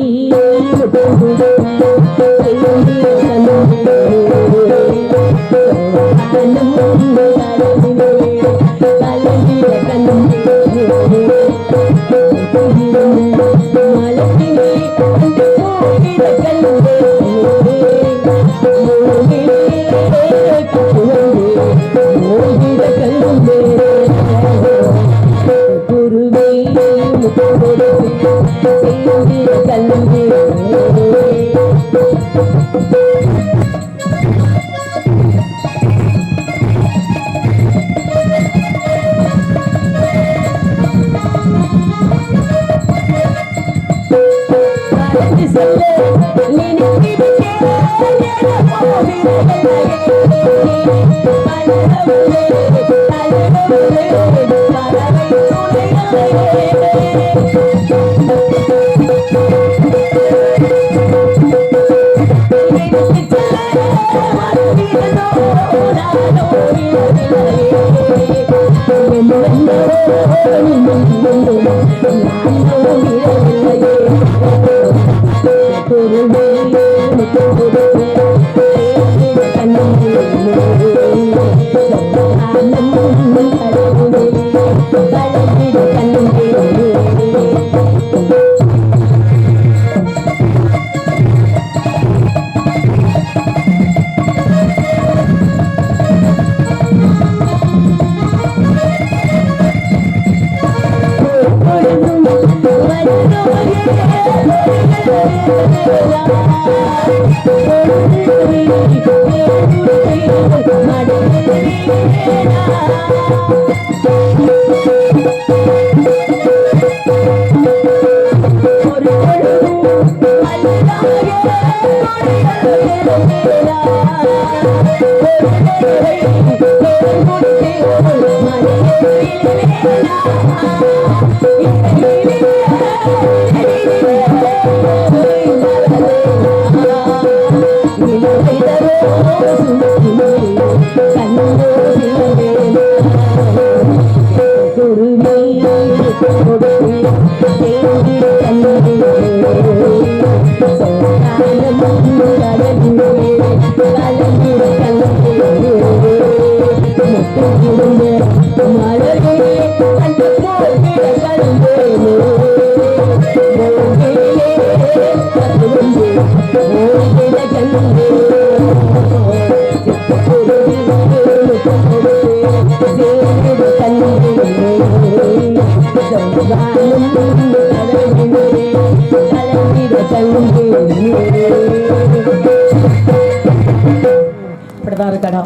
இப்படிதான் இருக்கடா.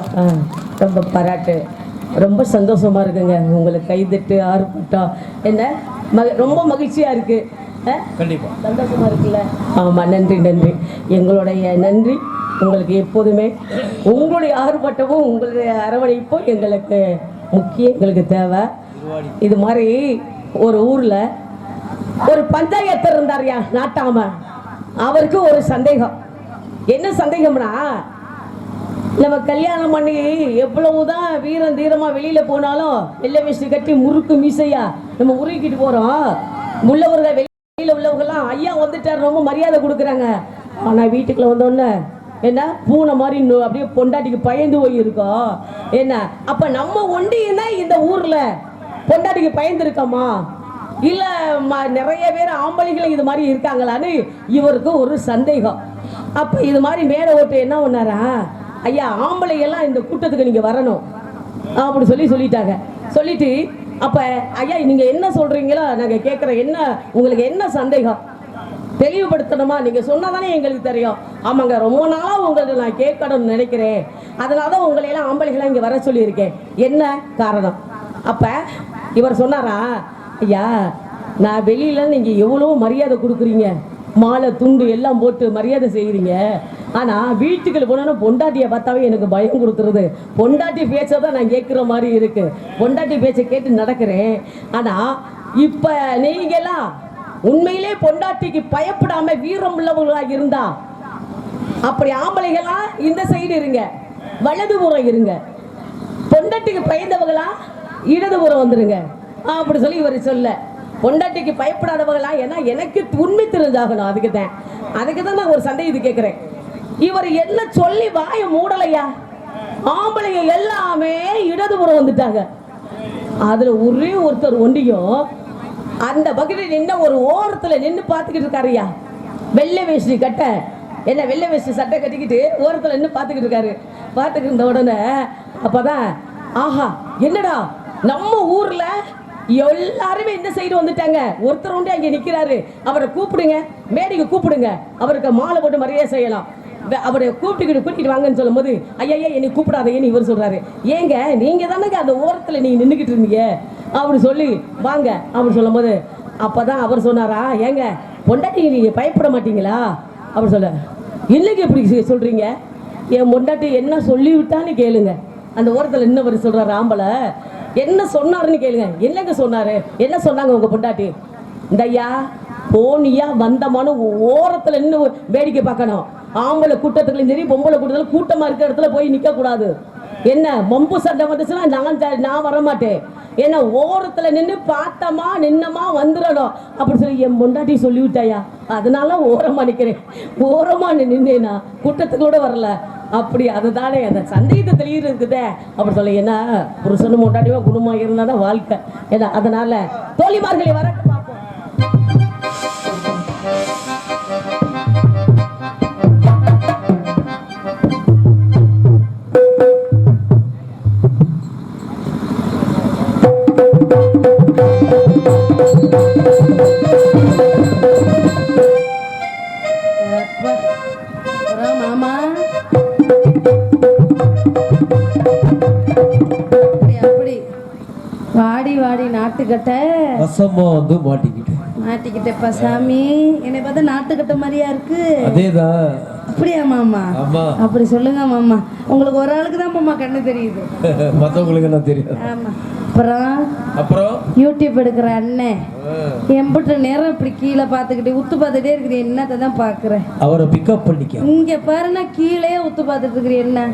ரொம்ப பாராட்டு, ரொம்ப சந்தோஷமா இருக்குங்க. உங்களுக்கு கைதட்டு ஆர்ப்பாட்டம் என்ன ரொம்ப மகிழ்ச்சியா இருக்கு. கண்டிப்பா சந்தோஷமா இருக்குல்ல? ஆமா, நன்றி நன்றி. எங்களுடைய நன்றி உங்களுக்கு எப்போதுமே. உங்களுடைய ஆர்ப்பாட்டமும் உங்களுடைய அரவணைப்பும் எங்களுக்கு முக்கியம், எங்களுக்கு தேவை. இது மாதிரி ஒரு ஊர்ல ஒரு பஞ்சாயத்து இருந்தாரியா நாட்டாம. அவருக்கு ஒரு சந்தேகம். என்ன சந்தேகம்னா, நம்ம கல்யாணம் பண்ணி எவ்வளவுதான் வீரம் தீரமா வெளியில போனாலும் வெள்ளை வேஷ்டி கட்டி முறுக்கு மீசையா நம்ம முறுக்கிட்டு போறோம். உள்ளவர்கள் வெளியில உள்ளவங்கெல்லாம் ஐயா வந்துட்டார் ரொம்ப மரியாதை கொடுக்குறாங்க. ஆனா வீட்டுக்குள்ள வந்தோடனே என்ன பூனை மாதிரி அப்படியே பொண்டாட்டிக்கு பயந்து போய் இருக்கோம். என்ன அப்ப நம்ம ஒண்டியும்னா இந்த ஊர்ல பொண்டாட்டிக்கு பயந்து இருக்கோமா இல்ல நிறைய பேர் ஆம்பளைகளும் இது மாதிரி இருக்காங்களான்னு இவருக்கு ஒரு சந்தேகம். அப்ப இது மாதிரி மேல ஓட்டு என்ன பண்ணாரா, ஐயா ஆம்பளை எல்லாம் இந்த கூட்டத்துக்கு நீங்க வரணும் அப்படி சொல்லிட்டாங்க. சொல்லிட்டு அப்ப ஐயா நீங்க என்ன சொல்றீங்களோ நாங்க கேட்கிறோம், என்ன உங்களுக்கு என்ன சந்தேகம் தெளிவுபடுத்தணுமா, நீங்க சொன்னாதானே எங்களுக்கு தெரியும். ஆமாங்க, ரொம்ப நாளா உங்களுக்கு நான் கேட்கணும்னு நினைக்கிறேன், அதனாலதான் உங்களை எல்லாம் ஆம்பளைகளை இங்க வர சொல்லியிருக்கேன், என்ன காரணம். அப்ப இவர் சொன்னாரா, ஐயா நான் வெளியில நீங்க எவ்வளவு மரியாதை கொடுக்குறீங்க, மாலை துண்டு எல்லாம் போட்டு மரியாதை செய்கிறீங்க. ஆனா வீட்டுக்குள்ள போனா பொண்டாட்டியை பார்த்தாவே எனக்கு பயம் கொடுத்துருது. பொண்டாட்டி பேச்சதான் நான் கேட்குற மாதிரி இருக்கு, பொண்டாட்டி பேச்சை கேட்டு நடக்கிறேன். ஆனா இப்ப நீங்க எல்லாம் உண்மையிலே பொண்டாட்டிக்கு பயப்படாம வீரம் உள்ளவர்களா இருந்தா அப்படி ஆம்பளைகளா இந்த சைடு இருங்க, வலதுபுறம் இருங்க. பொண்டாட்டிக்கு பயந்தவங்களா இடதுபுறம் வந்துருங்க அப்படி சொல்லி இவர் சொல்ல. பொண்டாட்டிக்கு பயப்படாதவங்களா, ஏன்னா எனக்கு உண்மை தெரிஞ்சாகணும். அதுக்கு தான் நான் ஒரு சந்தேகத்தை கேட்கிறேன். இவர் என்ன சொல்லி வாய மூடலையா, ஆம்பளைங்க எல்லாமே இடதுபுறம் வந்துட்டாங்க. அதுல ஒரே ஒருத்தர் ஒண்டியும் அந்த பக்கெட்டில் நின்று ஒரு ஓரத்துல நின்று பார்த்துக்கிட்டு இருக்காருயா. வெள்ளை வேஷ்டி கட்ட என்ன வெள்ளை வேஷ்டி சட்டை கட்டிக்கிட்டு ஓரத்துல நின்று பார்த்துக்கிட்டு இருக்காரு. பார்த்துக்கிட்டு இருந்த உடனே அப்பதான் ஆஹா என்னடா நம்ம ஊர்ல எல்லாருமே இந்த சைடு வந்துட்டாங்க, ஒருத்தர் உண்டு அங்கே நிக்கிறாரு, அவரை கூப்பிடுங்க, மேடைக்கு கூப்பிடுங்க, அவருக்கு மாலை போட்டு மரியாதை செய்யலாம். அவரை கூட்டிட்டு வாங்கன்னு சொல்லும் போது ஐயா என்னை கூப்பிடாதேன்னு இவர் சொல்றாரு. ஏங்க நீங்க தானங்க அந்த ஓரத்துல நீங்க நின்றுக்கிட்டு இருந்தீங்க அப்படி சொல்லி வாங்க அப்படி சொல்லும் போது அப்பதான் அவர் சொன்னாரா, ஏங்க பொண்டாட்டி நீங்க பயப்பட மாட்டீங்களா அப்படி சொல்ல. இன்னைக்கு எப்படி சொல்றீங்க, என் பொண்டாட்டி என்ன சொல்லி விட்டான்னு கேளுங்க. அந்த ஓரத்துல இன்னவர் சொல்றாரு ஆம்பளை, என்ன சொன்னாருன்னு கேளுங்க. என்னங்க சொன்னாரு, என்ன சொன்னாங்க உங்க பொண்டாட்டி, இந்த ஐயா போனியா வந்தமான ஓரத்துல நின்று வேடிக்கை பார்க்கணும். ஆம்பளை கூட்டத்துக்குள்ள சரி பொம்பளை கூட்டத்துல கூட்டமா இருக்கிற இடத்துல போய் நிக்க கூடாது. என்ன மம்பு சண்டை வந்துச்சுன்னா நான் வரமாட்டேன். ஏன்னா ஓரத்துல நின்று பார்த்தமா நின்னமா வந்துடணும் அப்படி சொல்லி என் பொண்டாட்டி சொல்லிவிட்டாயா, அதனால ஓரமா நிக்கிறேன். ஓரமா நின்னேனா கூட்டத்துக்கு கூட வரல அப்படி. அதுதானே அந்த சந்தேகத்தை தெளிவு இருக்குதே அப்படி சொல்ல. ஏன்னா புருஷனும் பொண்டாட்டியோ குடும்பம் இருந்தாதான் வாழ்க்கை. ஏன்னா அதனால தோழிமார்களை வரட்டு பார்ப்போம். மாமா வாடி வாடி நாட்டுக்கட்ட வந்து மாட்டிக்கிட்டப்பா சாமி. என்னை பார்த்தா நாட்டுக்கட்ட மாதிரியா இருக்கு. அதேதான். அப்படியா மாமா? அப்படி சொல்லுங்க மாமா. உங்களுக்கு ஒரு ஆளுக்கு தான் மாமா கண்ணு தெரியுது, மற்றவங்களுக்கு என்ன தெரியும். ஆமா. அப்புறம் யூடியூப் எடுக்கிற அண்ணன் எம்பிட்ட நேரம் இப்படி கீழே பார்த்துக்கிட்டு உத்து பார்த்துட்டே இருக்கிற என்னத்தை தான் பார்க்குறேன். அவரை பிக்கப் பண்ணிக்க. இங்கே பாருன்னா கீழே உத்து பார்த்துட்டு இருக்கிற என்ன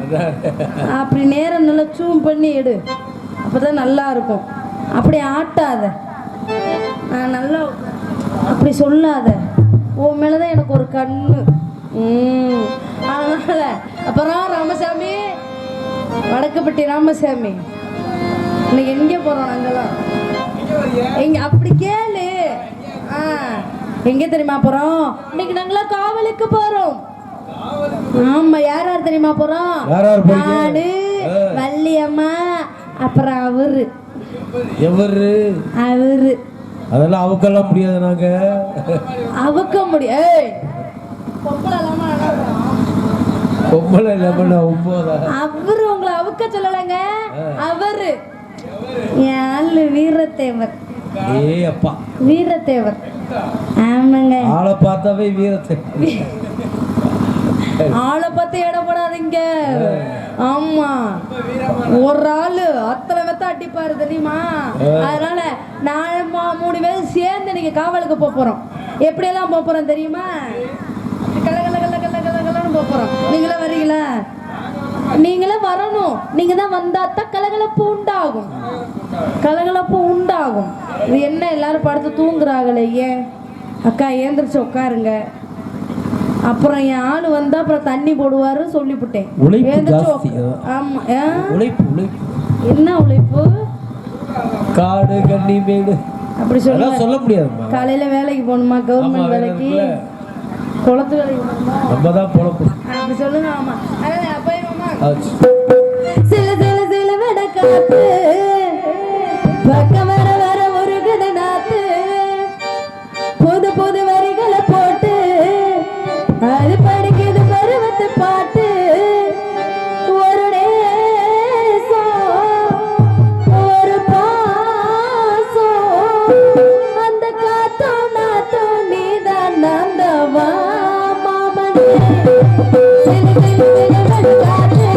அப்படி நேரம் நல்லா சூம் பண்ணி எடு, அப்போதான் நல்லா இருக்கும். அப்படி ஆட்டாத, நல்லா அப்படி சொல்லாத, உன் மேலதான் எனக்கு ஒரு கண்ணு. அதனால அப்புறம் ராமசாமி, வடக்குப்பட்டி ராமசாமி, இன்னைக்கு எங்கே போறோம் நாங்கெல்லாம்? எங்க அப்படி கேளு. எங்க தெரியுமா போறோம்? இன்னைக்கு நாங்களாம் காவலுக்கு போறோம். ஆமா, யார் யார் தெரியுமா போறோம்? நானு, வள்ளியம்மா, அப்புறம் அவரு. அதெல்லாம் அவுக்கலாம் முடியாது. நாங்க அவுக்க முடியாது. பொம்பளை லெமன் ஒன்பதா? அவரு உங்களை அவுக்க சொல்லலைங்க. அவரு என் ஆளு வீரத்தேவர். ஏய் அப்பா, வீரத்தேவர். ஆமாங்க. ஆளை பார்த்தாவே வீரத்தை. ஆளை பார்த்து இடப்படாதீங்க. ஆமா, ஒரு ஆளு அத்தனை மெத்த அடிப்பாரு தெரியுமா? அதனால நான் 3 பேரும் சேர்ந்து நீங்க காவலுக்கு போறோம். எப்படியெல்லாம் போறோம் தெரியுமா? கல்ல கல்ல கல்ல கல்ல கல்ல கல்லன்னு போறோம். நீங்களும் வரீங்களா? நீங்களும் வரணும். நீங்க தான் வந்தாத்தான் கலகலப்பு உண்டாகும். கலகலப்பு உண்டாகும். இது என்ன எல்லாரும் படுத்து தூங்குறாங்களே? ஏன் அக்கா ஏந்திரிச்சு உட்காருங்க. அப்புறம் என் ஆளு வந்தா அப்புறம் தண்ணி போடுவாரு சொல்லிவிட்டேன். ஆமா, உழைப்பு உழைப்பு. என்ன உழைப்பு? காடு கண்ணி மேடு அப்படி சொல்ல முடியாது. காலையில வேலைக்கு போகணுமா? கவர்மெண்ட் வேலைக்கு, குளத்து வேலைக்கு போகணுமா? நம்ம தான் பொழப்பு. அப்படி சொல்லுங்க. ஆமா, அதனால அப்பா மாமா சில சில சில விட காத்து பக்கம் வர வர ஒரு கதை நாத்து புது புது வரிகளை போட்டு அது படிக்குது பருவத்து பாட்டு. ஒரு நேசம் ஒரு பாசம் அந்த காத்தும் நாத்தும் நீதான் நாந்தவா மாமனே. சில சில சில விட காத்து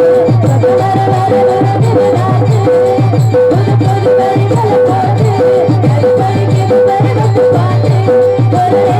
பக்கம் வர வர ஒரு கதை நாத்து புது புது வரிகளை போட்டு அது படிக்குது பருவத்து பாட்டு. ஒரு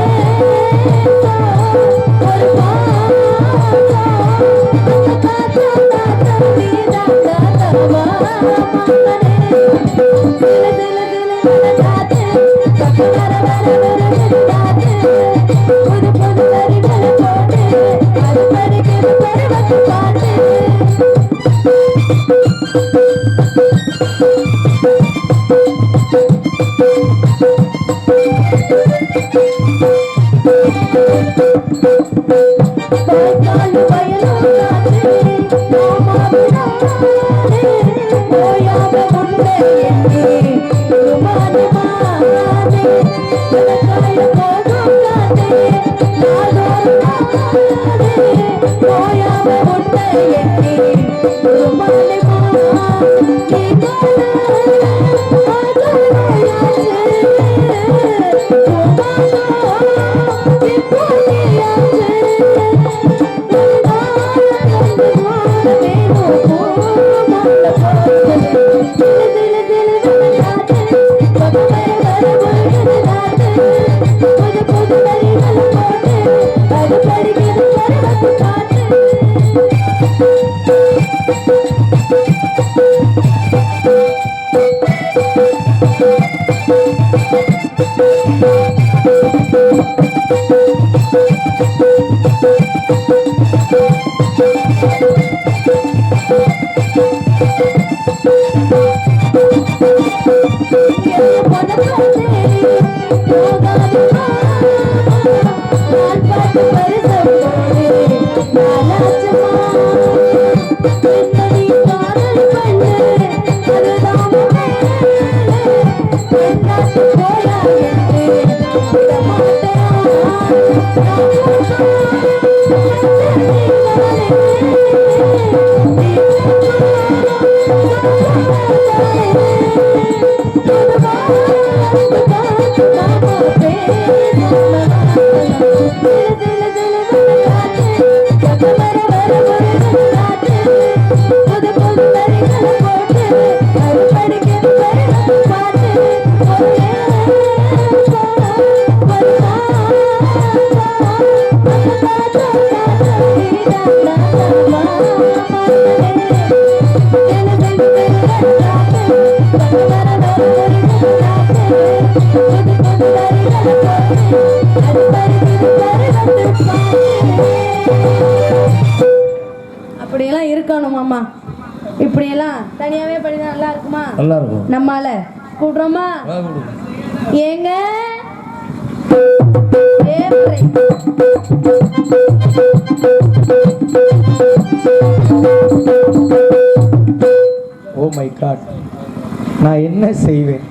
அப்படியெல்லாம் இருக்கணும் மாமா. இப்படியெல்லாம் தனியாவே படிதான் நல்லா இருக்குமா? நல்லா இருக்கும். நம்மால கூடுறோமா? ஏங்க ஓ மை காட், நான் என்ன செய்வேன்?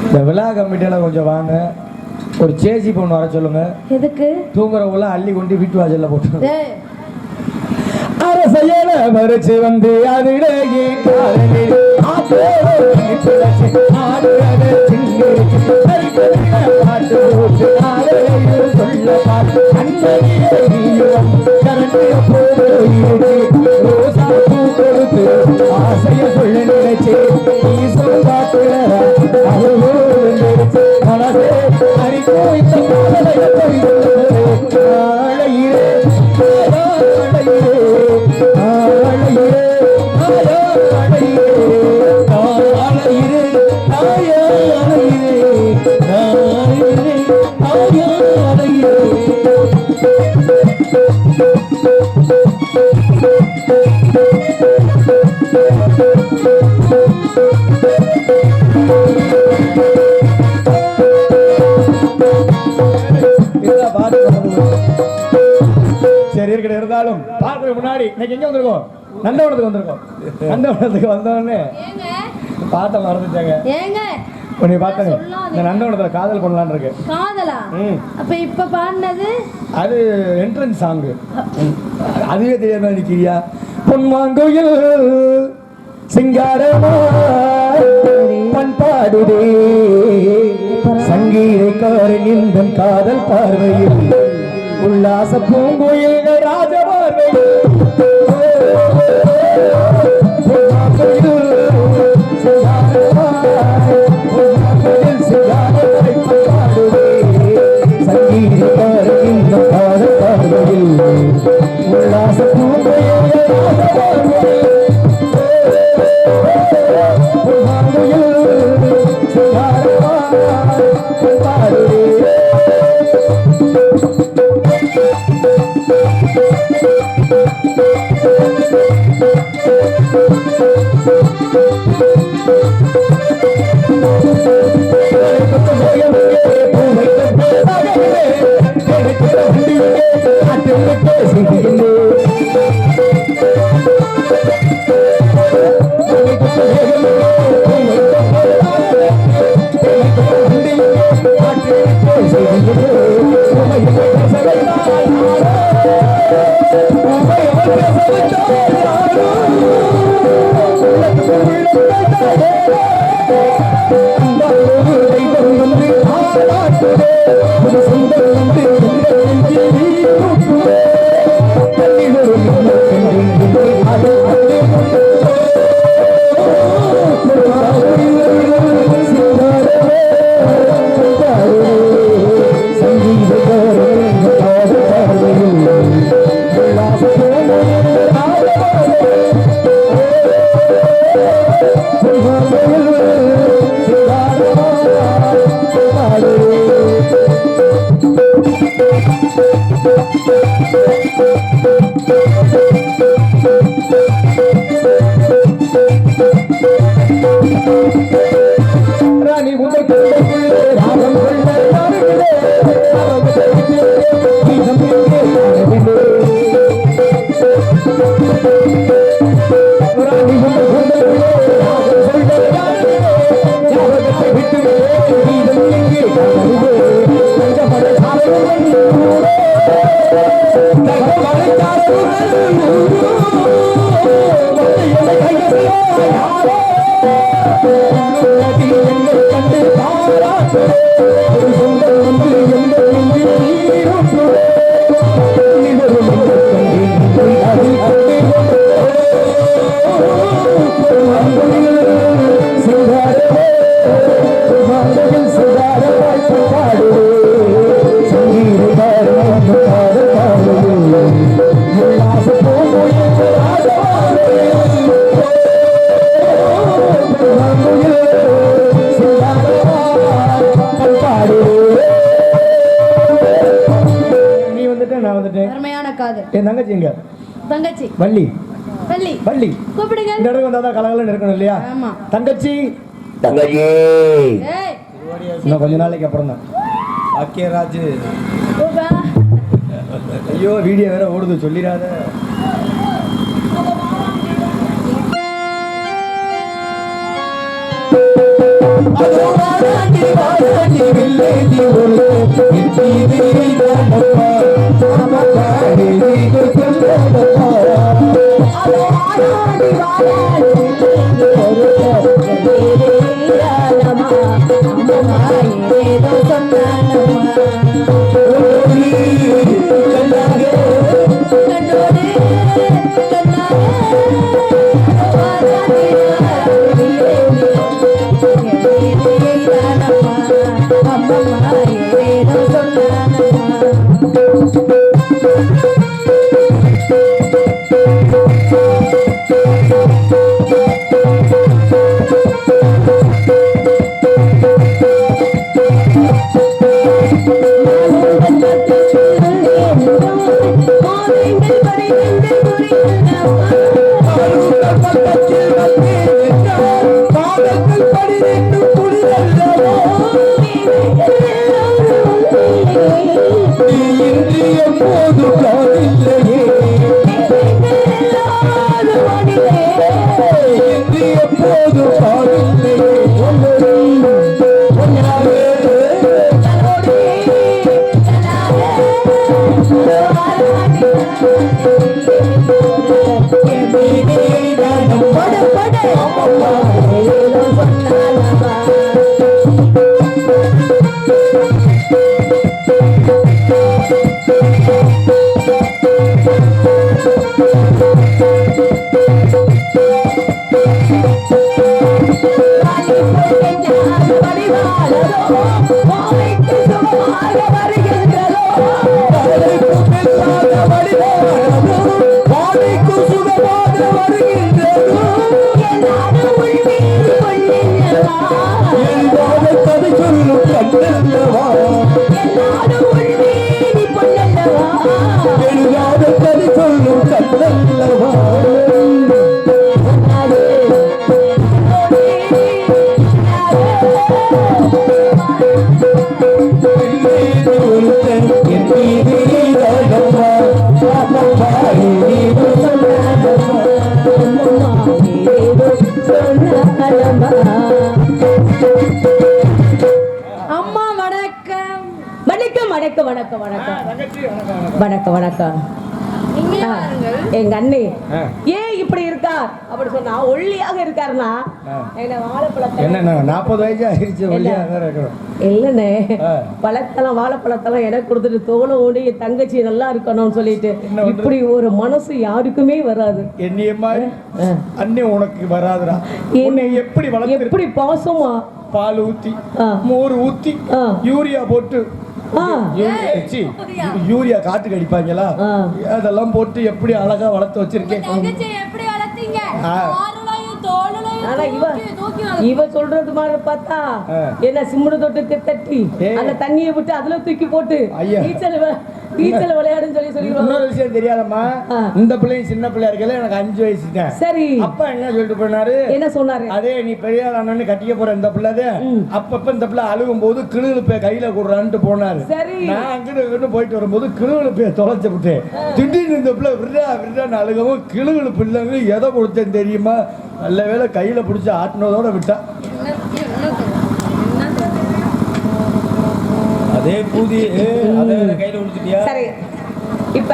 இந்த விழா கமிட்டியில் கொஞ்சம் வாங்க, ஒரு சேசி பொண்ணு வர சொல்லுங்க. எதுக்கு? தூங்குறவங்கள அள்ளி கொண்டு வீட்டு வாசல்ல போட்டு. செயல மறைச்சு வந்து அதிலேயே காதலில் பாட்டு போட்டு சொல்ல பாட்டு ரோசா பூ கொடுத்து ஆசைய சொல்ல நினைச்சு நீ சொல்ல மனசே அறிக்கோ இந்த காதலைய சரி இருக்கிற இருந்தாலும் பார்க்கறதுக்கு முன்னாடி இன்னைக்கு எங்க வந்திருக்கோம்? நந்தவனத்துக்கு வந்திருக்கோம். நந்தவனத்துக்கு வந்தோடனே பாட்ட மறந்துட்டாங்க. ஏங்க உன்னை பார்த்தாங்க இந்த நந்தவனத்துல காதல் பண்ணலான்னு இருக்கு. காதலா? அப்ப இப்ப பாடினது அது என்ட்ரன்ஸ் சாங். அதுவே தெரியாம நிக்கிறியா? பொன்மாங்கோயில் சிங்காரமா பண்பாடுதே சங்கீதக்காரன் இந்த காதல் பார்வையில் உல்லாச பூங்கோயில் ராஜ பார்வையில் சங்கீதக்காரன் இந்த காதல் பார்வையில் உல்லாச பூங்கோயில் ராஜ பார்வையில் என் தங்கச்சி எங்க? தங்கச்சி வள்ளி. வள்ளி வள்ளி கூப்பிடுங்க. இந்த இடத்துக்கு வந்தா கலகலன்னு இருக்கணும் இல்லையா? ஆமா. தங்கச்சி தங்கச்சி ஏய் இன்னும் கொஞ்ச நாளைக்கு அப்புறம் தான். பாக்கியராஜ் ஓபா ஐயோ வீடியோ வேற ஓடுது சொல்லிடாத. அதோ வாராண்டி வாராண்டி வில்லேடி ஒரு இத்தி வாழோ ஆடி வாழாடி ஏதோ சொன்னானம்மா கண்ணோடு அம்மம்மா ஏதோ சொன்னானம்மா அம்மா வணக்கம். வணக்கம் வணக்கம் வணக்கம் வணக்கம் வணக்கம் வணக்கம் இங்கே வாருங்கள். எங்க அண்ணி ஆ. ஏன் இப்படி இருக்கார் அப்படி சொன்னா ஒல்லியாக இருக்காருன்னா ஆ. என்ன வாழைப்பழத்தை என்ன 40 வயசு ஆயிடுச்சு ஒல்லியா தான் இருக்கிறோம். இல்லண்ணே ஆ. பழத்தெல்லாம் வாழைப்பழத்தெல்லாம் எனக்கு கொடுத்துட்டு தோலை ஓடி என் தங்கச்சி நல்லா இருக்கணும்னு சொல்லிட்டு என்ன பண்றது? இப்படி ஒரு மனசு யாருக்குமே வராது என்னைய மாதிரி ஆ. அண்ணே உனக்கு வராதுடா. உன்னை எப்படி வளர்த்து எப்படி பாசமா பால் ஊத்தி ஆ. மோர் ஊத்தி ஆ. யூரியா போட்டு ஆ. யூரியா காட்டுக்கு அடிப்பாங்களா ஆ. அதெல்லாம் போட்டு எப்படி அழகா வளர்த்து வச்சிருக்கேன். தங்கச்சி எப்படி வளர்த்தீங்க? ஆ. ஆறுலையும் தோளுலையும் ஆனா தூக்கி இவ சொல்றது மாதிரி பார்த்தா ஆ. என்ன சிம்முடு தொட்டுக்கு தட்டி ஏய். அந்த தண்ணியை விட்டு அதுல தூக்கி போட்டு ஐயா. நீச்சல் விளையாடுன்னு சொல்லி சொல்லிடுவாங்க. இன்னொரு விஷயம் தெரியாதம்மா, ஆ. இந்த பிள்ளையும் சின்ன பிள்ளையா இருக்கல, எனக்கு 5 வயசு தான். சரி அப்பா என்ன சொல்லிட்டு போனாரு, என்ன சொன்னாரு? அதே நீ பெரிய ஆளானு கட்டிக்க போற இந்த பிள்ளை அப்பப்ப இந்த பிள்ளை அழுகும் போது கிளுகிழப்பைய கையில கொடுறான்ட்டு போனாரு. சரி. நான் அங்கிட்டு போயிட்டு வரும்போது கிளுகிழப்பைய தொலைச்சு விட்டேன். திடீர்னு இந்த பிள்ளை விடான்னு அழுகவும் கிளுகிழப்பு இல்லைங்க எதை கொடுத்தேன் தெரியுமா? நல்ல வேளை கையில பிடிச்சி ஆட்டினதோட விட்டா. அதே பூதி அதே கையில கொடுத்துட்டியா? சரி இப்ப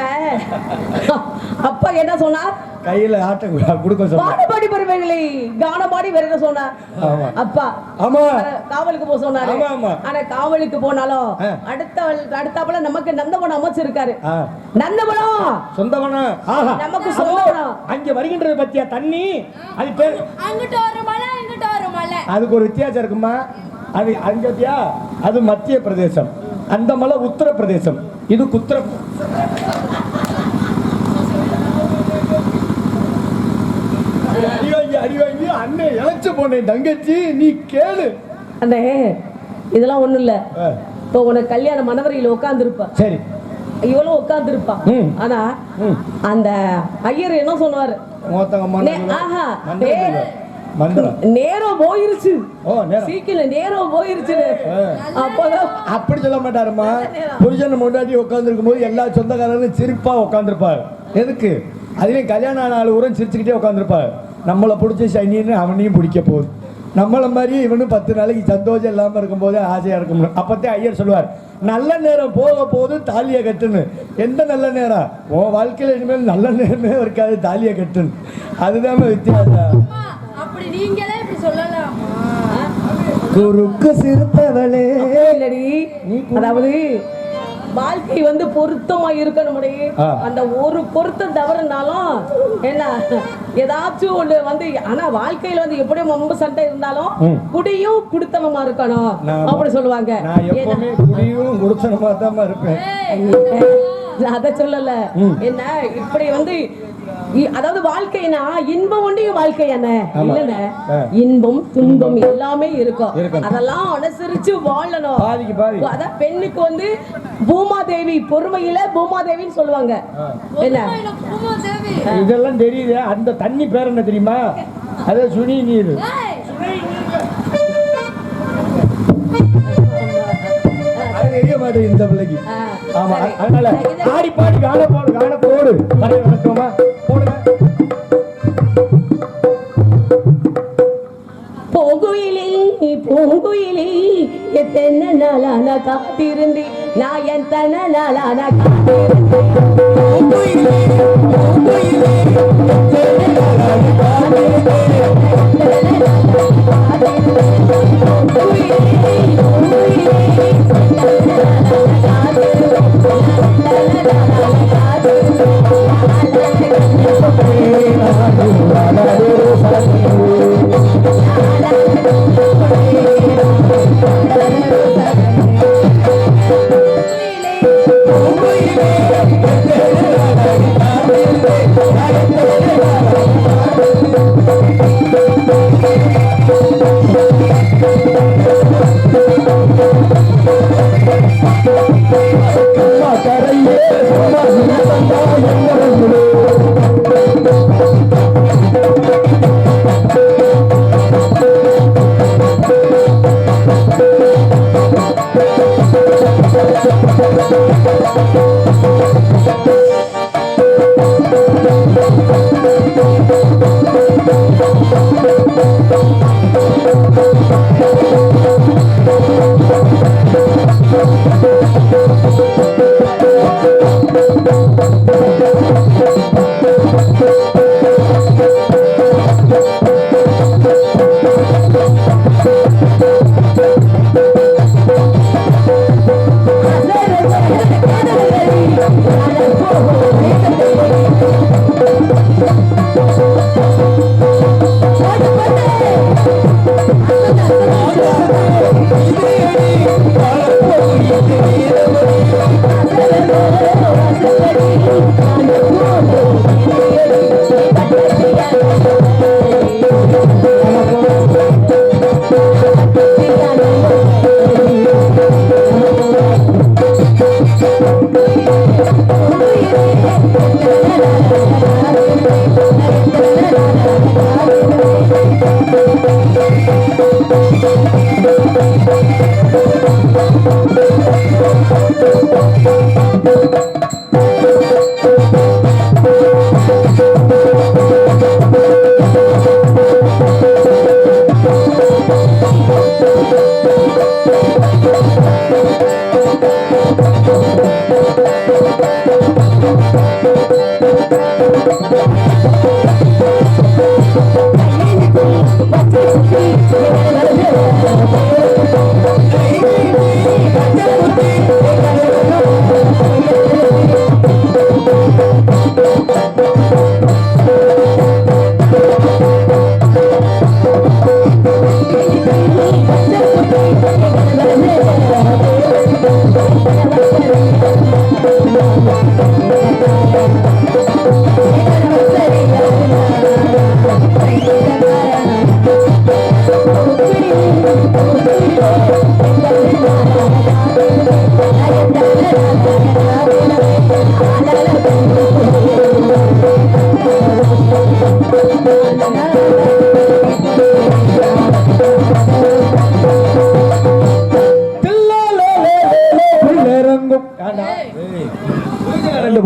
அப்பா என்ன சொன்னார்? கையில ஆட்ட கொடுக்க சொன்னா. பாடுபாடி பெருமைகளை கானபாடி வேற என்ன சொன்னார்? ஆமா. அப்பா ஆமா. காவலுக்கு போக சொன்னாரு. ஆமா, ஆமா. ஆனா காவலுக்கு போனாலும் ஆ. அடுத்தாப்புல நமக்கு நந்தவனம் அமைச்சிருக்காரு. ஆ. நந்தவனம் சொந்தவனம். ஆஹா. நமக்கு சொந்தவனம். அங்க வருகின்றது பத்தியா தண்ணி, அது பேர் அங்கிட்ட ஒரு மலை இங்கிட்ட ஒரு மலை. அதுக்கு ஒரு வித்தியாசம் இருக்குமா? அது அங்கத்தியா அது மத்திய பிரதேசம், அந்த மலை உத்தரப்பிரதேசம், இது குத்திர. அண்ணே இழைச்சு போனேன் தங்கச்சி, நீ கேளு. அண்ணே இதெல்லாம் ஒண்ணும் இல்ல. ஆ. இப்போ உனக்கு கல்யாண மனவரையில உட்கார்ந்து இருப்பா, சரி. இவளும் உட்கார்ந்து இருப்பா. ம். ஆனா அந்த ஐயர் என்ன சொன்னாரு? ஆஹா, மந்திரம் நேரம் போயிருச்சு. ஓ நேரம் சீக்கிரம் நேரம் போயிருச்சு. அப்பதான் அப்படி சொல்ல மாட்டாருமா. புருஷன் முன்னாடி உட்கார்ந்து இருக்கும்போது எல்லா சொந்தக்காரர்களும் சிரிப்பா உட்காந்துருப்பாரு. எதுக்கு? அதுலயும் கல்யாணம் ஆன ஆளு ஊரம் சிரிச்சுக்கிட்டே உட்காந்துருப்பாரு. நம்மளை பிடிச்ச சனின்னு அவனையும் பிடிக்க போகுது. நம்மளை மாதிரி இவனும் 10 நாளைக்கு சந்தோஷம் இல்லாம இருக்கும்போது ஆசையா இருக்கும். அப்பத்தே ஐயர் சொல்லுவார், நல்ல நேரம் போக போது தாலியை கட்டுன்னு. எந்த நல்ல நேரம்? உன் வாழ்க்கையில இனிமேல் நல்ல நேரமே இருக்காது, தாலியை கட்டுன்னு. அதுதான் வித்தியாசம். அப்படி நீங்களே இப்படி சொல்லலாமா? குறுக்கு சிறுத்தவளே. இல்லடி, அதாவது வாழ்க்கை வந்து பொருத்தமா இருக்கணும். அந்த ஒரு பொருத்தம் தவறுனாலும் என்ன ஏதாச்சும் ஒண்ணு வந்து, ஆனா வாழ்க்கையில வந்து எப்படியும் ரொம்ப சண்டை இருந்தாலும் குடியும் குடித்தனமா இருக்கணும் அப்படி சொல்லுவாங்க. நான் எப்பவுமே குடியும் குடித்தனமா தான் இருப்பேன். அத சொல்லல. என்ன இப்படி வந்து அதாவது வாழ்க்கைனா இன்பம் ஒன்றியும் வாழ்க்கை என்ன இல்லைன்னு, இன்பம் துன்பம் எல்லாமே இருக்கும். அதெல்லாம் அனுசரிச்சு வாழணும். அதான் பெண்ணுக்கு வந்து பூமாதேவி, பொறுமையில பூமாதேவின்னு சொல்லுவாங்க. என்ன இதெல்லாம் தெரியுது. அந்த தண்ணி பேர் என்ன தெரியுமா? அது சுனி நீர். தெரிய மாட்டேங்குது இந்த பிள்ளைக்கு. ஆமா, அதனால ஆடி பாடி காண போடு, காண போடு. நிறைய வணக்கமா போடுங்க. பூங்குயிலே பூங்குயிலே எத்தனை நாளான காத்திருந்தி, நான் எத்தனை நாளான காத்திருந்தி. பூங்குயிலே பூங்குயிலே எத்தனை நாளான காத்திருந்தி,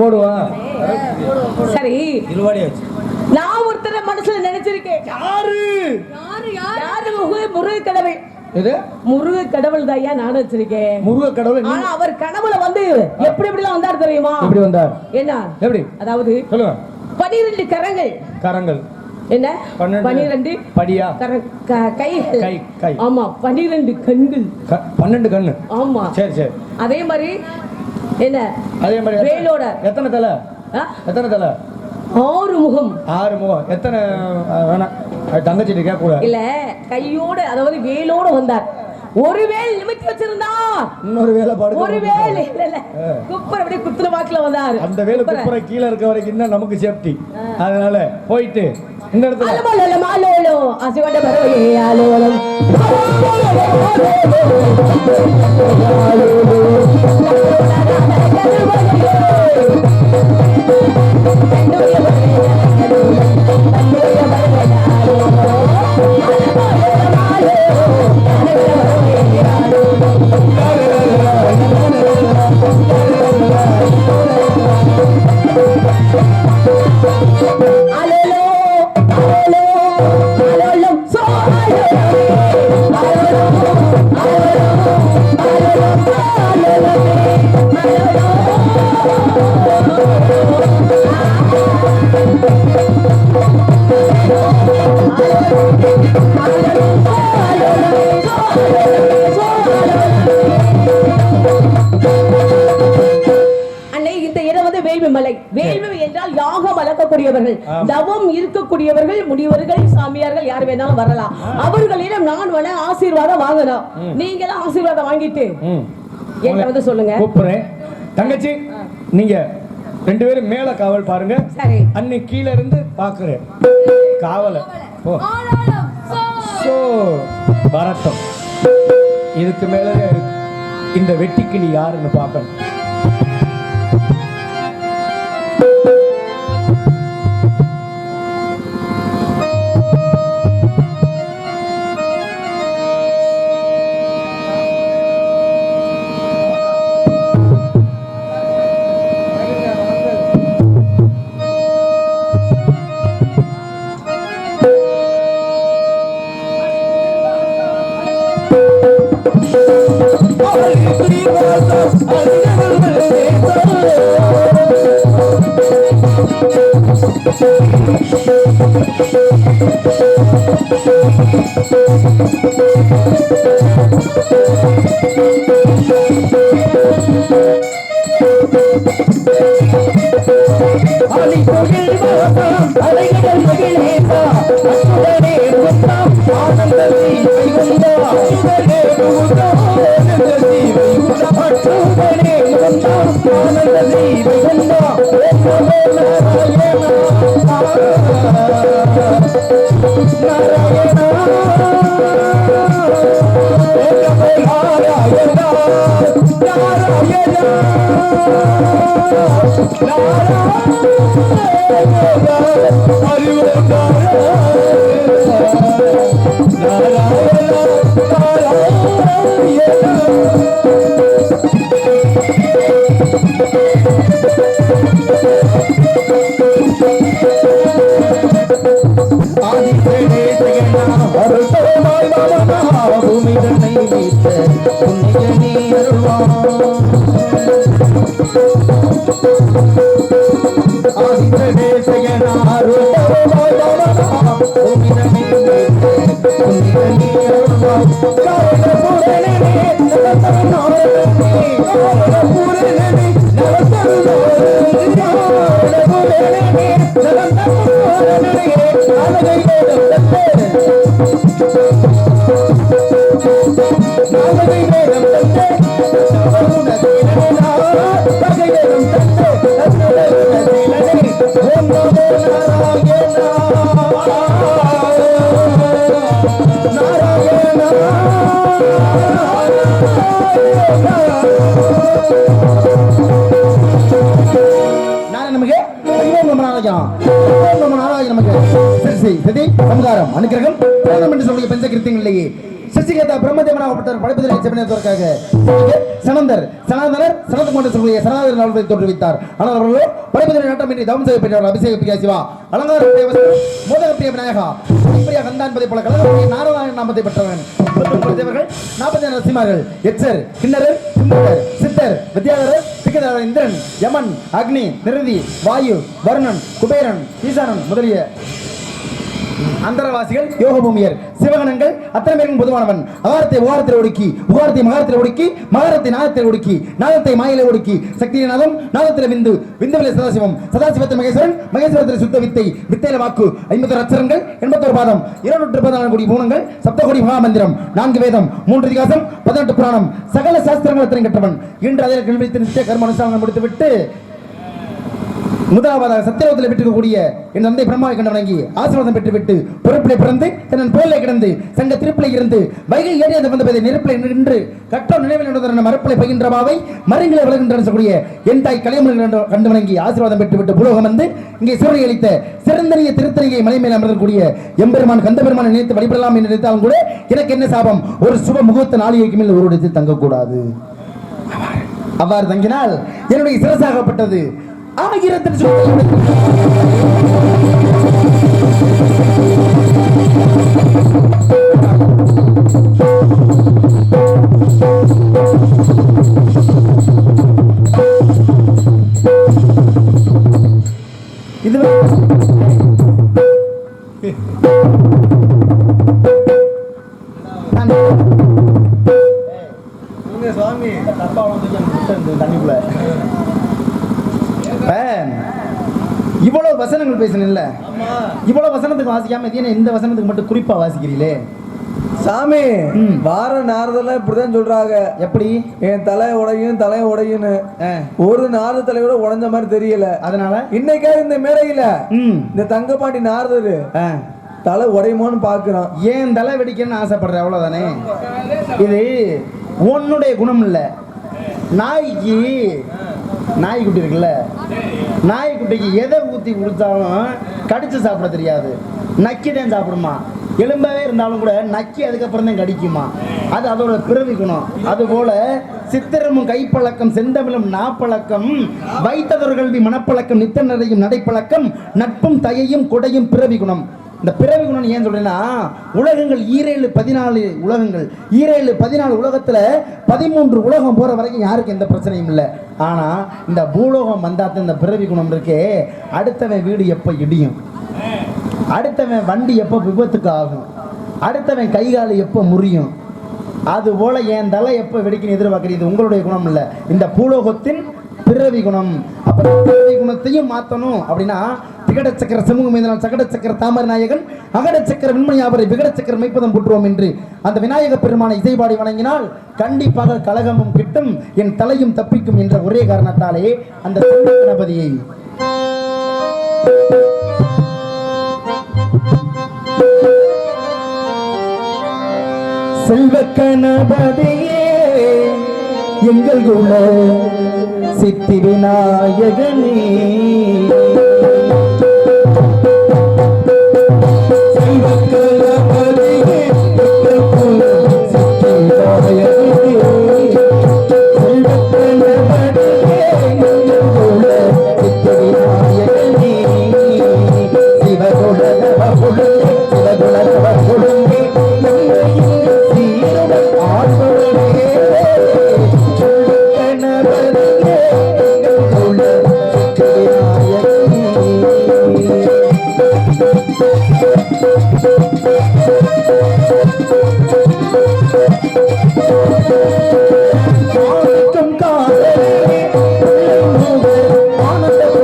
போடுவான். சரி, திருவாடியாச்சு. நான் ஒருத்தர மனசுல நினைச்சிருக்கேன். யாரு? முருகை கடவுள். எது முருக கடவுள் தாயா நான் வச்சிருக்கேன். முருக கடவுள் ஆனா அவர் கனவுல வந்து எப்படி எப்படிலாம் வந்தார் தெரியுமா? எப்படி வந்தார்? என்ன எப்படி? அதாவது சொல்லுங்க. 12 கரங்கள். கரங்கள் என்ன? 12 படியா? கைகள். கை. ஆமா 12 கண்கள். 12 கண்ணு. ஆமா. சரி சரி. அதே மாதிரி என்ன? அதே மாதிரி வேலோட எத்தனை தலை? எத்தனை தலை? 6 முகம். 6 முகம். எத்தனை வேணாம் தங்கச்சி கேட்க கூட இல்ல கையோட அதாவது வேலோட வந்தார். ஒரு வேல் நிமித்தி வச்சிருந்தார். இன்னொரு வேலை பாடு. ஒரு வேல் இல்ல குப்பர் அப்படியே குத்துற வாக்குல வந்தார். அந்த வேலை குப்பரை கீழ இருக்க வரைக்கும் இன்னும் நமக்கு சேஃப்டி. அதனால போயிட்டு இந்த இடத்துல அலமலல மாலோலோ அசிவட பரவே ஆலோலம் தவம் இருக்கக்கூடியவர்கள் முனிவர்கள் சாமியார்கள் யார் வேணாலும் வரலாம். அவர்களிடம் நான் வேணா ஆசீர்வாதம் வாங்கணும். நீங்களும் ஆசீர்வாதம் வாங்கிட்டு என்கிட்ட வந்து சொல்லுங்க. கூப்பிடுறேன். தங்கச்சி நீங்க 2 பேரும் மேல காவல் பாருங்க. சரி. அன்னை கீழ இருந்து பாக்குறேன் காவல. ஓ சோ வரட்டும். இதுக்கு மேல இந்த வெட்டிக்கிளி யாருன்னு பார்க்கணும். ನಮಗೆ ನಮಗೆ சதி சதி சம்ஹாரம் அனுக்கிரகம் போதம் என்று சொல்லிய பஞ்சகிருத்தியங்களிலேயே சசிகேதா பிரம்மதேவனாகப்பட்டவர் படைப்பதிலே செப்பனதற்காக சனந்தர் சனாதனர் சனந்தம் என்று சொல்லிய சனாதன நாள்களை தோற்றுவித்தார். ஆனால் அவர்களோ படைப்பதிலே நாட்டமின்றி தவம் செய்யப்பட்டவர் அபிஷேக பிரியா சிவா அலங்கார மோதக பிரிய விநாயகா பிரியா கந்தா என்பதை போல கலகப்பிரிய நாராயண நாமத்தை பெற்றவன் 39 தேவர்கள் 40 நரசிம்மர்கள் எச்சர் கிண்ணரர் கிம்பர் சித்தர் வித்யாதரர் சிக்கதாரர் இந்திரன் யமன் அக்னி நிருதி வாயு வருணன் குபேரன் ஈசானன் முதலிய அந்தரவாசிகள் யோகபூமியர் சிவகணங்கள் அத்தனை பேரும் பொதுவானவன். அகாரத்தை உகாரத்தில் ஒடுக்கி உகாரத்தை மகாரத்தில் ஒடுக்கி மகாரத்தை நாதத்தில் ஒடுக்கி நாதத்தை மாயில ஒடுக்கி சக்தியின் நாதம் நாதத்தில் விந்து விந்துவிலே சதாசிவம் சதாசிவத்தில் மகேஸ்வரன் மகேஸ்வரத்தில் சுத்த வித்தை வித்தையில வாக்கு 51 அச்சரங்கள் 81 பாதம் 214 கோடி பூணங்கள் சப்தகோடி மகாமந்திரம் 4 வேதம் 3 இதிகாசம் 18 புராணம் சகல சாஸ்திரங்கள் அத்தனை கற்றவன். இன்று அதில் கல்வித்து நித்திய கர்ம அனுஷ்டானம் முடித்துவிட்டு முதலாவதாக சத்தியலோகத்தில் பெற்றிருக்கக்கூடிய என் தந்தை பிரம்மாவை கண்டு வணங்கி ஆசீர்வாதம் பெற்றுவிட்டு பொறுப்பிலே பிறந்து தன் போலே கிடந்து சங்க திருப்பிலே இருந்து வைகை ஏறியது வந்த நெருப்பிலே நின்று கற்ற நினைவில் நடந்த மறுப்பிலை பகின்றவாவை மருங்களை விலகின்ற சொல்லக்கூடிய என் தாய் கலைமணி கண்டு வணங்கி ஆசீர்வாதம் பெற்றுவிட்டு புலோகம் வந்து இங்கே சூரிய அளித்த சிறந்தனிய திருத்தணியை மலை மேல் அமர்ந்தக்கூடிய எம்பெருமான் கந்தபெருமானை நினைத்து வழிபடலாம் என்று நினைத்தாலும் கூட எனக்கு என்ன சாபம், ஒரு சுப முகூர்த்த நாளிகைக்கு மேல் ஒரு இடத்தில் தங்கக்கூடாது. அவ்வாறு தங்கினால் என்னுடைய சிரசாகப்பட்டது ஆமகிரத்தின் இது சுவாமி தப்பா தண்ணிக்குள்ள இவ்வளவு வசனங்கள் பேசணும்ல, இவ்வளவு வசனத்துக்கு வாசிக்காம இந்த வசனத்துக்கு மட்டும் குறிப்பா வாசிக்கிறீங்களே சாமி. வார நாரதெல்லாம் இப்படிதான் சொல்றாங்க. எப்படி என் தலை உடையுன்னு ஒரு நாரத தலையோட உடைஞ்ச மாதிரி தெரியல. அதனால இன்னைக்கே இந்த மேடையில இந்த தங்கப்பாண்டி நாரதரு தலை உடையுமோன்னு பாக்குறோம். ஏன் தலை வெடிக்கணும்னு ஆசைப்படுற அவ்வளவுதானே. இது உன்னுடைய குணம் இல்ல. நாய்க்குட்டி இருக்குல்ல, நாய்க்குட்டிக்கு எதை ஊற்றி கொடுத்தாலும் கடிச்சு சாப்பிட தெரியாது, நக்கிதான் சாப்பிடுமா. எலும்பாவே இருந்தாலும் கூட நக்கி அதுக்கப்புறம் தான் கடிக்குமா. அது அதோட பிறவி குணம். அதுபோல சித்திரமும் கைப்பழக்கம் செந்தமிழும் நாப்பழக்கம் வைத்ததொரு கல்வி மனப்பழக்கம் நித்த நிறையும் நடைப்பழக்கம் நட்பும் தயையும் கொடையும் பிறவி குணம். இந்த பிறவி குணம் ஏன் சொல்றேன்னா, உலகங்கள் 14 உலகங்கள் 14 உலகத்துல 13 உலகம் போற வரைக்கும் யாருக்கு எந்த பிரச்சனையும் இல்லை. ஆனா இந்த பூலோகம் வந்தாத்த இந்த பிறவி குணம் இருக்கே, அடுத்தவன் வீடு எப்ப இடியும், அடுத்தவன் வண்டி எப்ப விபத்துக்கு ஆகும், அடுத்தவன் கைகாலு எப்ப முறியும், அது போல என் தலை எப்ப வெடிக்கணும் எதிர்பார்க்குறது உங்களுடைய குணம் இல்லை, இந்த பூலோகத்தின் பிறவி குணம். அப்ப பிறவி குணத்தையும் மாத்தணும் அப்படின்னா திகட சக்கர சமூகம் மீதால் சகட சக்கர தாமர நாயகன் அகட சக்கர விண்மணியாவரை விகட சக்கர மைப்பதம் புற்றுவோம் என்று அந்த விநாயக பெருமானை இசைபாடி வணங்கினால் கண்டிப்பாக கலகமும் கிட்டும், என் தலையும் தப்பிக்கும் என்ற ஒரே காரணத்தாலே அந்த கணபதியை செல்வ கணபதியே எங்கள் குல சித்தி விநாயகனே ஆனந்த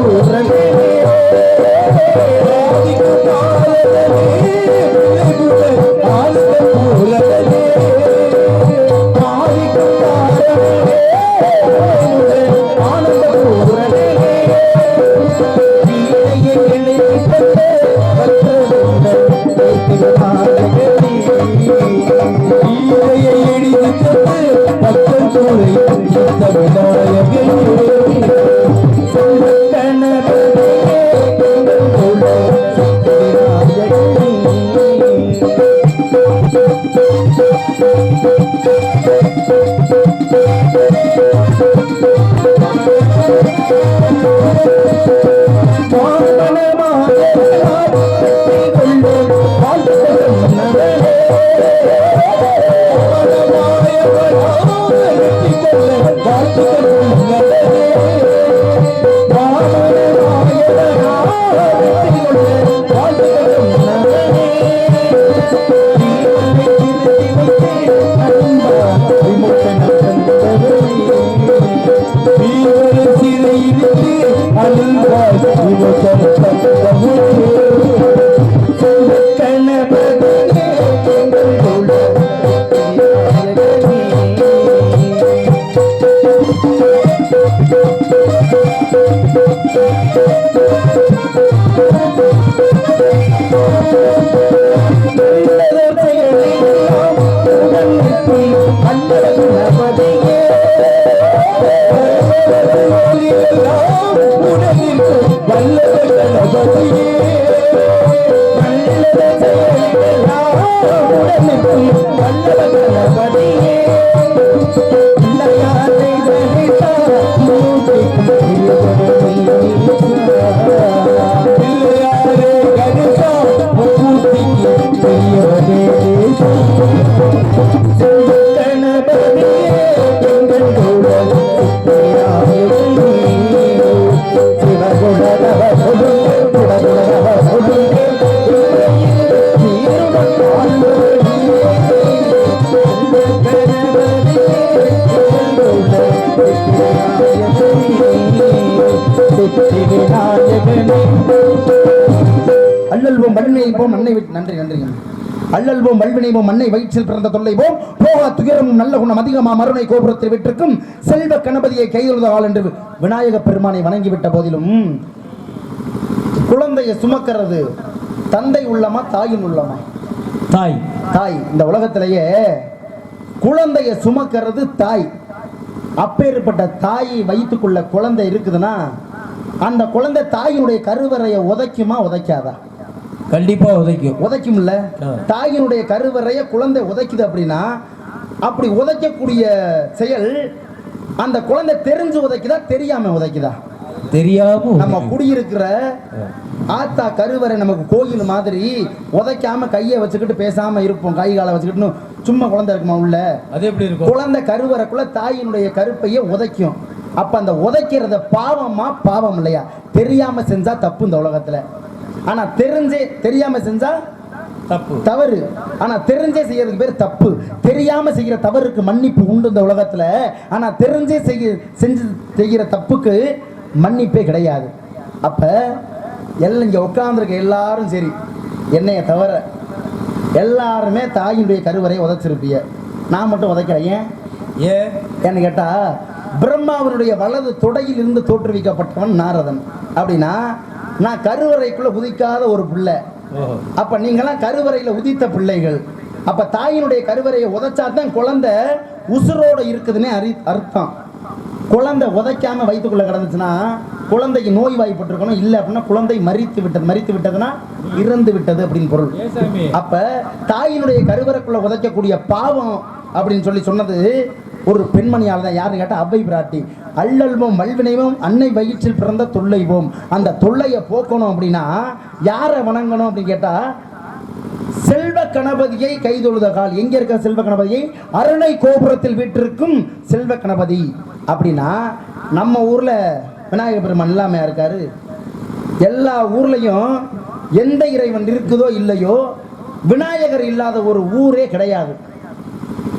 அல்லல்வோம் வல்வினைப்போம் மண்ணை விட்டு நன்றி நன்றி அல்லல்வோம் வல்வினைவோம் மண்ணை வயிற்றில் பிறந்த தொல்லைவோம் போகா துயரமும் நல்ல குணம் அதிகமா மருணை கோபுரத்தில் விட்டிருக்கும் செல்வ கணபதியை கைதொழுதாள் என்று விநாயக பெருமானை வணங்கிவிட்ட போதிலும் குழந்தையை சுமக்கிறது தந்தை உள்ளமா தாயின் உள்ளமா? தாய். தாய். இந்த உலகத்திலேயே குழந்தையை சுமக்கிறது தாய். அப்பேற்பட்ட தாயை வயிற்றுக்குள்ள குழந்தை இருக்குதுன்னா அந்த குழந்தை தாயினுடைய கருவறையை உதைக்குமா உதைக்காதா? கண்டிப்பா உதைக்கும். உதைக்கும்ல. தாயினுடைய கருவறையை குழந்தை உதைக்குது அப்படின்னா அப்படி உதைக்கக்கூடிய செயல் அந்த குழந்தை தெரிஞ்சு உதைக்குதா தெரியாம உதைக்குதா? தெரியாம. நம்ம குடியிருக்கிற ஆத்தா கருவறை நமக்கு கோயில் மாதிரி உதைக்காம கையை வச்சுக்கிட்டு பேசாம இருப்போம், கை காலை வச்சுக்கிட்டு சும்மா குழந்தை இருக்குமா உள்ள? அது எப்படி இருக்கும்? குழந்தை கருவறைக்குள்ள தாயினுடைய கருப்பையை உதைக்கும். அப்ப அந்த உதைக்கிறத பாவமா பாவம் இல்லையா? தெரியாம செஞ்சா தப்பு இந்த உலகத்துல. ஆனா தெரிஞ்சே தெரியாம செஞ்சா தப்பு, தவறு. ஆனா தெரிஞ்சே செய்யறதுக்கு பேர் தப்பு. தெரியாம செய்யற தவறுக்கு மன்னிப்பு உண்டு இந்த உலகத்துல. ஆனா தெரிஞ்சே செய்யற தப்புக்கு மன்னிப்பே கிடையாது. அப்ப எல்லாம் இங்க உட்கார்ந்துருக்க எல்லாரும் சரி, என்னைய தவிர எல்லாருமே தாயினுடைய கருவறையை உதைச்சிருப்பிய. நான் மட்டும் உதைக்கிறேன். ஏன்னு கேட்டா பிரம்மாவனுடைய வலது தொடையில் இருந்து தோற்றுவிக்கப்பட்டவன் நாரதன். அப்படின்னா நான் கருவறைக்குள்ள உதிக்காத ஒரு பிள்ளை. அப்ப நீங்களாம் கருவறையில உதித்த பிள்ளைகள். அப்ப தாயினுடைய கருவறையை உதைச்சாதான் குழந்தை உசுரோட இருக்குதுன்னு அர்த்தம். குழந்தை உதைக்காம வயிற்றுக்குள்ள கிடந்துச்சுன்னா குழந்தைக்கு நோய் வாய்ப்பட்டிருக்கணும். இல்லை அப்படின்னா குழந்தை மரித்து விட்டது. மரித்து விட்டதுன்னா இறந்து விட்டது அப்படின்னு பொருள். அப்ப தாயினுடைய கருவறைக்குள்ள உதைக்கக்கூடிய பாவம் அப்படின்னு சொல்லி சொன்னது ஒரு பெண்மணியால் தான். யாருன்னு கேட்டா அவ்வை பிராட்டி. அல்லல்வோம் வல்வினைவோம் அன்னை வயிற்றில் பிறந்த தொல்லைவோம். அந்த தொல்லையை போக்கணும் அப்படின்னா யாரை வணங்கணும் அப்படின்னு கேட்டா செல்வ கணபதியை கைதொழுத கால். எங்க இருக்க செல்வ கணபதியை? அருணை கோபுரத்தில் வீட்டிற்கும் செல்வ கணபதி. அப்படின்னா நம்ம ஊர்ல விநாயகர் பெருமான் இல்லாமையா இருக்காரு? எல்லா ஊர்லயும் எந்த இறைவன் இருக்குதோ இல்லையோ விநாயகர் இல்லாத ஒரு ஊரே கிடையாது.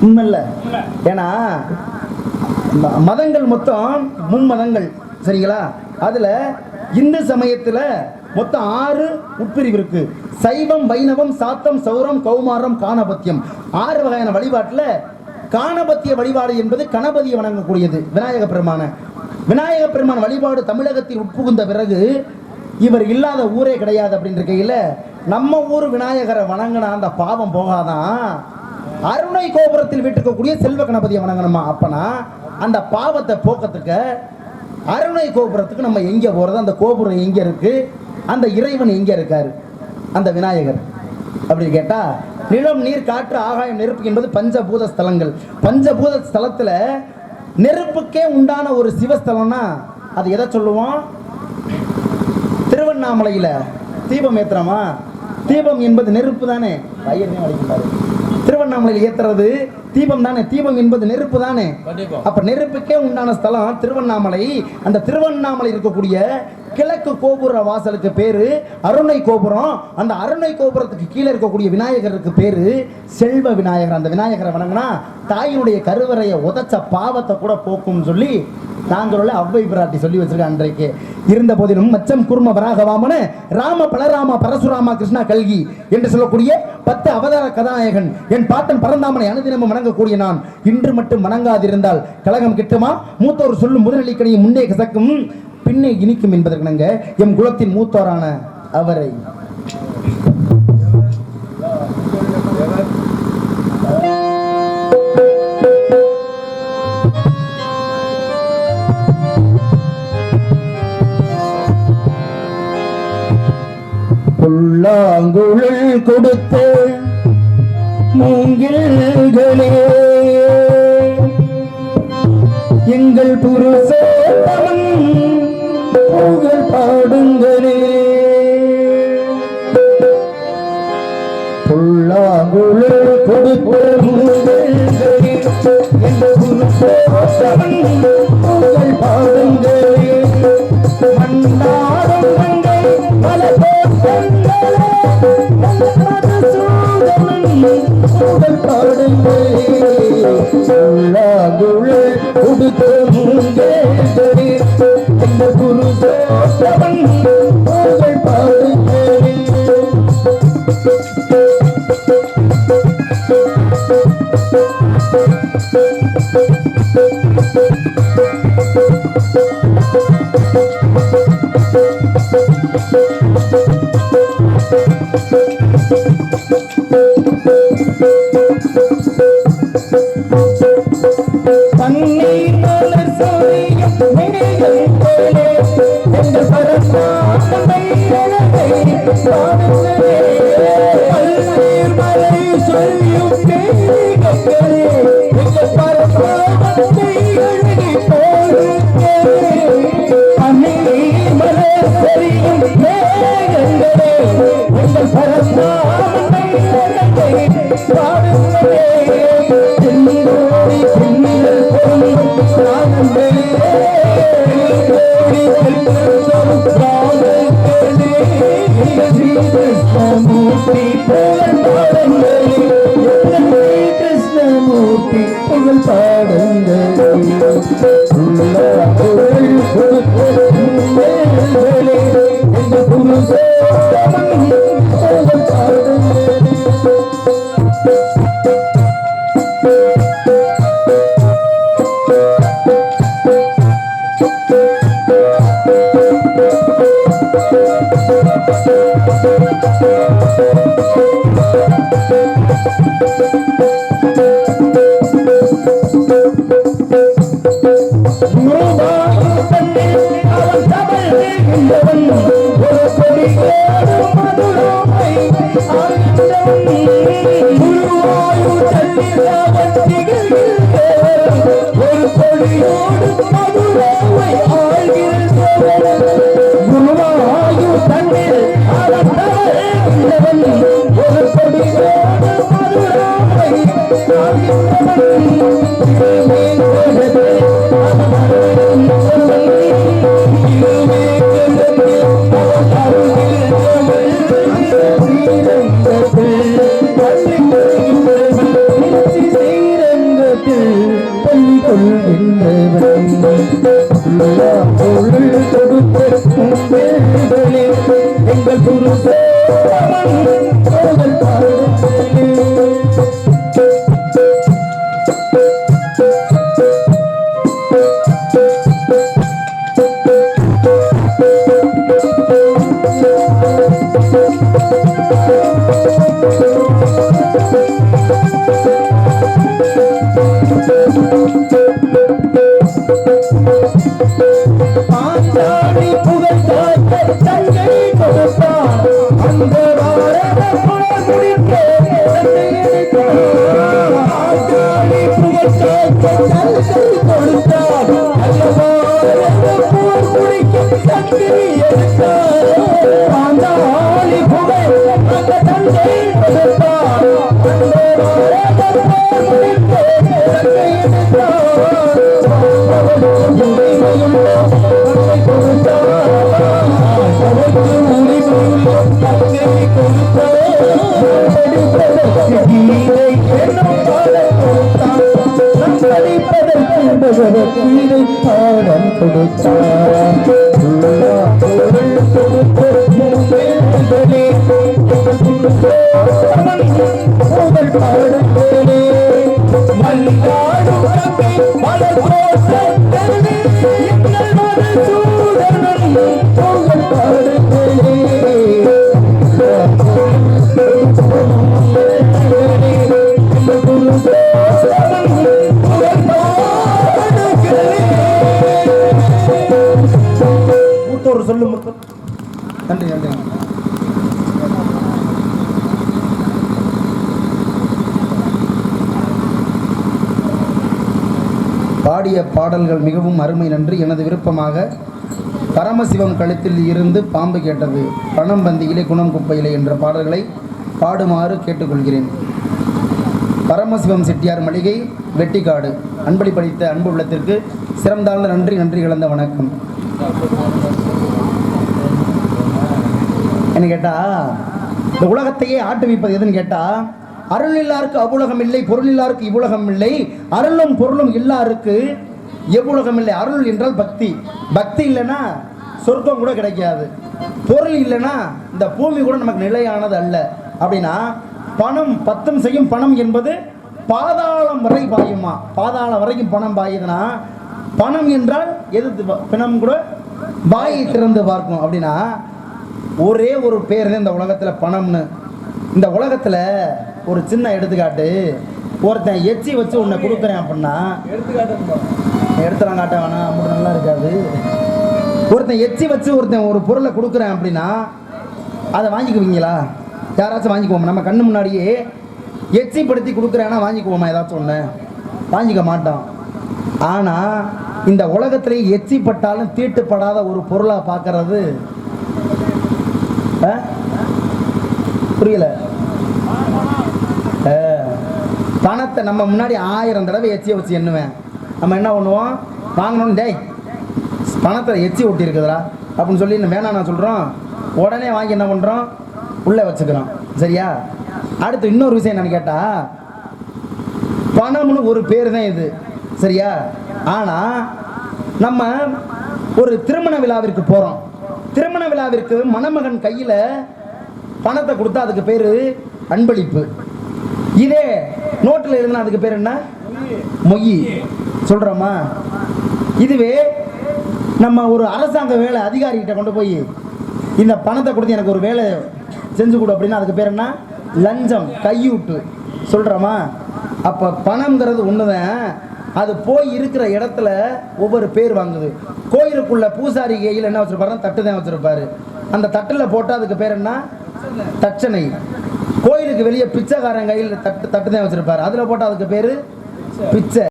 உண்மையில்ல? ஏன்னா மதங்கள் மொத்தம் மும்மதங்கள் சரிங்களா? அதுல இந்து சமயத்துல மொத்தம் 6 உட்பிரிவு இருக்கு. சைவம், வைணவம், சாத்தம், சௌரம், கௌமாரம், காணபத்தியம். 6 வகையான வழிபாட்டுல காணபத்திய வழிபாடு என்பது கணபதியை வணங்கக்கூடியது, விநாயக பெருமான. விநாயக பெருமான் வழிபாடு தமிழகத்தில் உட்புகுந்த பிறகு இவர் இல்லாத ஊரே கிடையாது அப்படின்னு இருக்கையில நம்ம ஊர் விநாயகரை வணங்கினா அந்த பாவம் போகாதான். அருணை கோபுரத்தில் வீட்டுக்கக்கூடிய செல்வ கணபதியை வணங்கணுமா? அப்பனா அந்த பாவத்தை போக்கத்துக்கு அருணை கோபுரத்துக்கு நம்ம எங்க போறது? அந்த கோபுரம் எங்க இருக்கு? அந்த இறைவன் எங்க இருக்காரு? அந்த விநாயகர் அப்படின்னு கேட்டா நிலம், நீர், காற்று, ஆகாயம், நெருப்பு என்பது பஞ்சபூத ஸ்தலங்கள். பஞ்சபூத ஸ்தலத்துல நெருப்புக்கே உண்டான ஒரு சிவஸ்தலம்னா அது எதை சொல்லுவோம்? திருவண்ணாமலையில தீபம் ஏத்துறோமா? தீபம் என்பது நெருப்பு தானே. திருவண்ணாமலையில் ஏத்துறது தீபம் தானே. தீபம் என்பது நெருப்பு தானே. அப்ப நெருப்புக்கே உண்டான ஸ்தலம் திருவண்ணாமலை. அந்த திருவண்ணாமலை இருக்கக்கூடிய கிழக்கு கோபுர வாசலுக்கு பேரு அருணை கோபுரம். அந்த அருணை கோபுரத்துக்கு கீழே இருக்கக்கூடிய விநாயகருக்கு பேரு செல்வ விநாயகர். அந்த விநாயகரை வணங்கினா தாயினுடைய கருவறையை உதைச்ச பாவத்தை கூட போக்கும் சொல்லி நாங்கள் அவ்வை பிராட்டி சொல்லி வச்சிருக்க. அன்றைக்கு இருந்த போதிலும் மச்சம் குர்ம வராகவாமன ராம பலராம பரசுராமா கிருஷ்ணா கல்கி என்று சொல்லக்கூடிய 10 அவதார கதாநாயகன் என் பாட்டன் பரந்தாமனை அனுதினமும் வணங்கக்கூடிய நான் இன்று மட்டும் வணங்காதிருந்தால் கலகம் கிட்டுமா? மூத்தோர் சொல்லும் முதலளிக்கணியும் முன்னே கசக்கும் பின்னே இனிக்கும் என்பதற்கு எம் குலத்தின் மூத்தோரான அவரை புல்லாங்குழல் கொடுத்த மூங்கில்களே எங்கள் புருஷோத்தமன் புகழ் பாடுங்களே. புல்லாங்குழல் கொடுத்த மூங்கில்களே எங்கள் புருஷோத்தமன் புகழ் பாடுங்களே. மன்னாரும் மங்கை பல தோற்றங்களே புகழ் பாடுங்களே. புல்லாங்குழல் கொடுத்த மூங்கில்களே எங்கள் புருஷோத்தமன் புகழ் பாடுங்களே. தண்ணீர் மலர் சோழியும் மேகம் போலே எங்கள் பரமாத்மை அழகை பாடுங்களே. தண்ணீர் மலை சொல்லியும் மேகங்களே எங்கள் பரமாத்மை அழகை பாடுங்களே. தண்ணீர் மலர் சொல்லியும் மேகங்களே எங்கள் பரமாத்மை அழகை பாடுங்களே. கிருஷ்ணமூர்த்தி புகழ் பாடுங்கள். எங்கள் புருஷோத்தமன் புகழ் பாடுங்களே. பாஞ்சாலி புகழ் காத்த தங்கை கொடுத்தார் அந்த வாரத புகழ் முடிக்க பாஞ்சாலி புகழ் காத்த தங்கை கொடுத்தார் அந்த வாரத புகழ் முடிக்க தங்கை எடுத்தார். பாஞ்சாலி புகழ் அந்த தங்கை கொடுத்தார் அந்த வாரத புகழ் முடிக்க தங்கை எடுத்தார். பாடம் கொடுத்தார். புகழ் பாடுங்களே. மல்லாடும் மலர் புகழ் பாடுங்களே. மூத்தோர் சொல்லும். நன்றி நன்றி. பாடிய பாடல்கள் மிகவும் அருமை நன்று. எனது விருப்பமாக பரமசிவம் கழுத்தில் இருந்து பாம்பு கேட்டது, பணம் பந்தியிலே குணம் குப்பையிலே என்ற பாடல்களை பாடுமாறு கேட்டுக்கொள்கிறேன். பரமசிவம் செட்டியார் மளிகை, வெட்டிக்காடு. அன்பளி படித்த அன்பு உள்ளத்திற்கு சிறந்தாழ்ந்த நன்றி, நன்றி கலந்த வணக்கம். என்ன கேட்டா, இந்த உலகத்தையே ஆட்டுவிப்பது எதுன்னு கேட்டா, அருள் இல்லாருக்கு அவ்வுலகம் இல்லை, பொருள் இல்லாருக்கு இவ்வுலகம் இல்லை, அருளும் பொருளும் இல்லாருக்கு எவ்வுலகம் இல்லை. அருள் என்றால் பக்தி, பக்தி இல்லைன்னா சொர்க்கம் கூட கிடைக்காது. பொருள் இல்லைன்னா இந்த பூமி கூட நமக்கு நிலையானது அல்ல. அப்படின்னா பணம் பத்தும் செய்யும். பணம் என்பது பாதாளம் வரை பாயுமா, பாதாளம் வரைக்கும் பணம் பாயுதுன்னா, பணம் என்றால் எது பிணம் கூட பாயை திறந்து பார்க்கும். அப்படின்னா ஒரே ஒரு பேர் தான் இந்த உலகத்தில் பணம்னு. இந்த உலகத்தில் ஒரு சின்ன எடுத்துக்காட்டு, ஒருத்தன் எச்சி வச்சு உன்னை கொடுக்குறேன் அப்படின்னா, எடுத்துலாம் காட்ட வேணாம், அப்படி நல்லா இருக்காது. ஒருத்தன் எச்சி வச்சு ஒருத்தன் ஒரு பொருளை கொடுக்குறேன் அப்படின்னா அதை வாங்கிக்குவீங்களா? யாராச்சும் வாங்கிக்குவோமா? நம்ம கண்ணு முன்னாடியே எச்சிப்படுத்தி கொடுக்குறேன்னா வாங்கிக்குவோமா? ஏதாச்சும் ஒன்று வாங்கிக்க மாட்டோம். ஆனால் இந்த உலகத்திலே எச்சிப்பட்டாலும் தீட்டுப்படாத ஒரு பொருளாக பார்க்கறது புரியல. பணத்தை நம்ம முன்னாடி 1000 தடவை எச்சியை வச்சு எண்ணுவேன். நம்ம என்ன பண்ணுவோம்? வாங்கணும்னு, டேய் பணத்தை எச்சி ஒட்டி இருக்குதுடா அப்படின்னு சொல்லி இன்னும் வேணாம் நான் சொல்கிறோம், உடனே வாங்கி என்ன பண்ணுறோம்? உள்ளே வச்சுக்கிறோம். சரியா? அடுத்து இன்னொரு விஷயம் என்னன்னு கேட்டால், பணம்னு ஒரு பேர் தான் இது. சரியா? ஆனால் நம்ம ஒரு திருமண விழாவிற்கு போகிறோம். திருமண விழாவிற்கு மணமகன் கையில் பணத்தை கொடுத்தா அதுக்கு பேர் அன்பளிப்பு. இதே நோட்டில் இருந்தால் அதுக்கு பேர் என்ன? மொய். சொல்கிறோமா? இதுவே நம்ம ஒரு அரசாங்க வேலை அதிகாரிகிட்ட கொண்டு போய் இந்த பணத்தை கொடுத்து எனக்கு ஒரு வேலை செஞ்சு கொடு அப்படின்னா அதுக்கு பேர் என்ன? லஞ்சம், கையூட்டு. சொல்கிறோமா? அப்போ பணம்ங்கிறது ஒன்று தான். அது போய் இருக்கிற இடத்துல ஒவ்வொரு பேர் வாங்குது. கோயிலுக்குள்ள பூசாரி கையில் என்ன வச்சுருப்பாரு? தட்டு தான் வச்சுருப்பாரு. அந்த தட்டில் போட்டால் அதுக்கு பேர் என்ன? தட்சணை. கோயிலுக்கு வெளியே பிச்சைக்காரன் கையில் தட்டு தான் வச்சுருப்பாரு. அதில் போட்டால் அதுக்கு பேர் பிச்சை.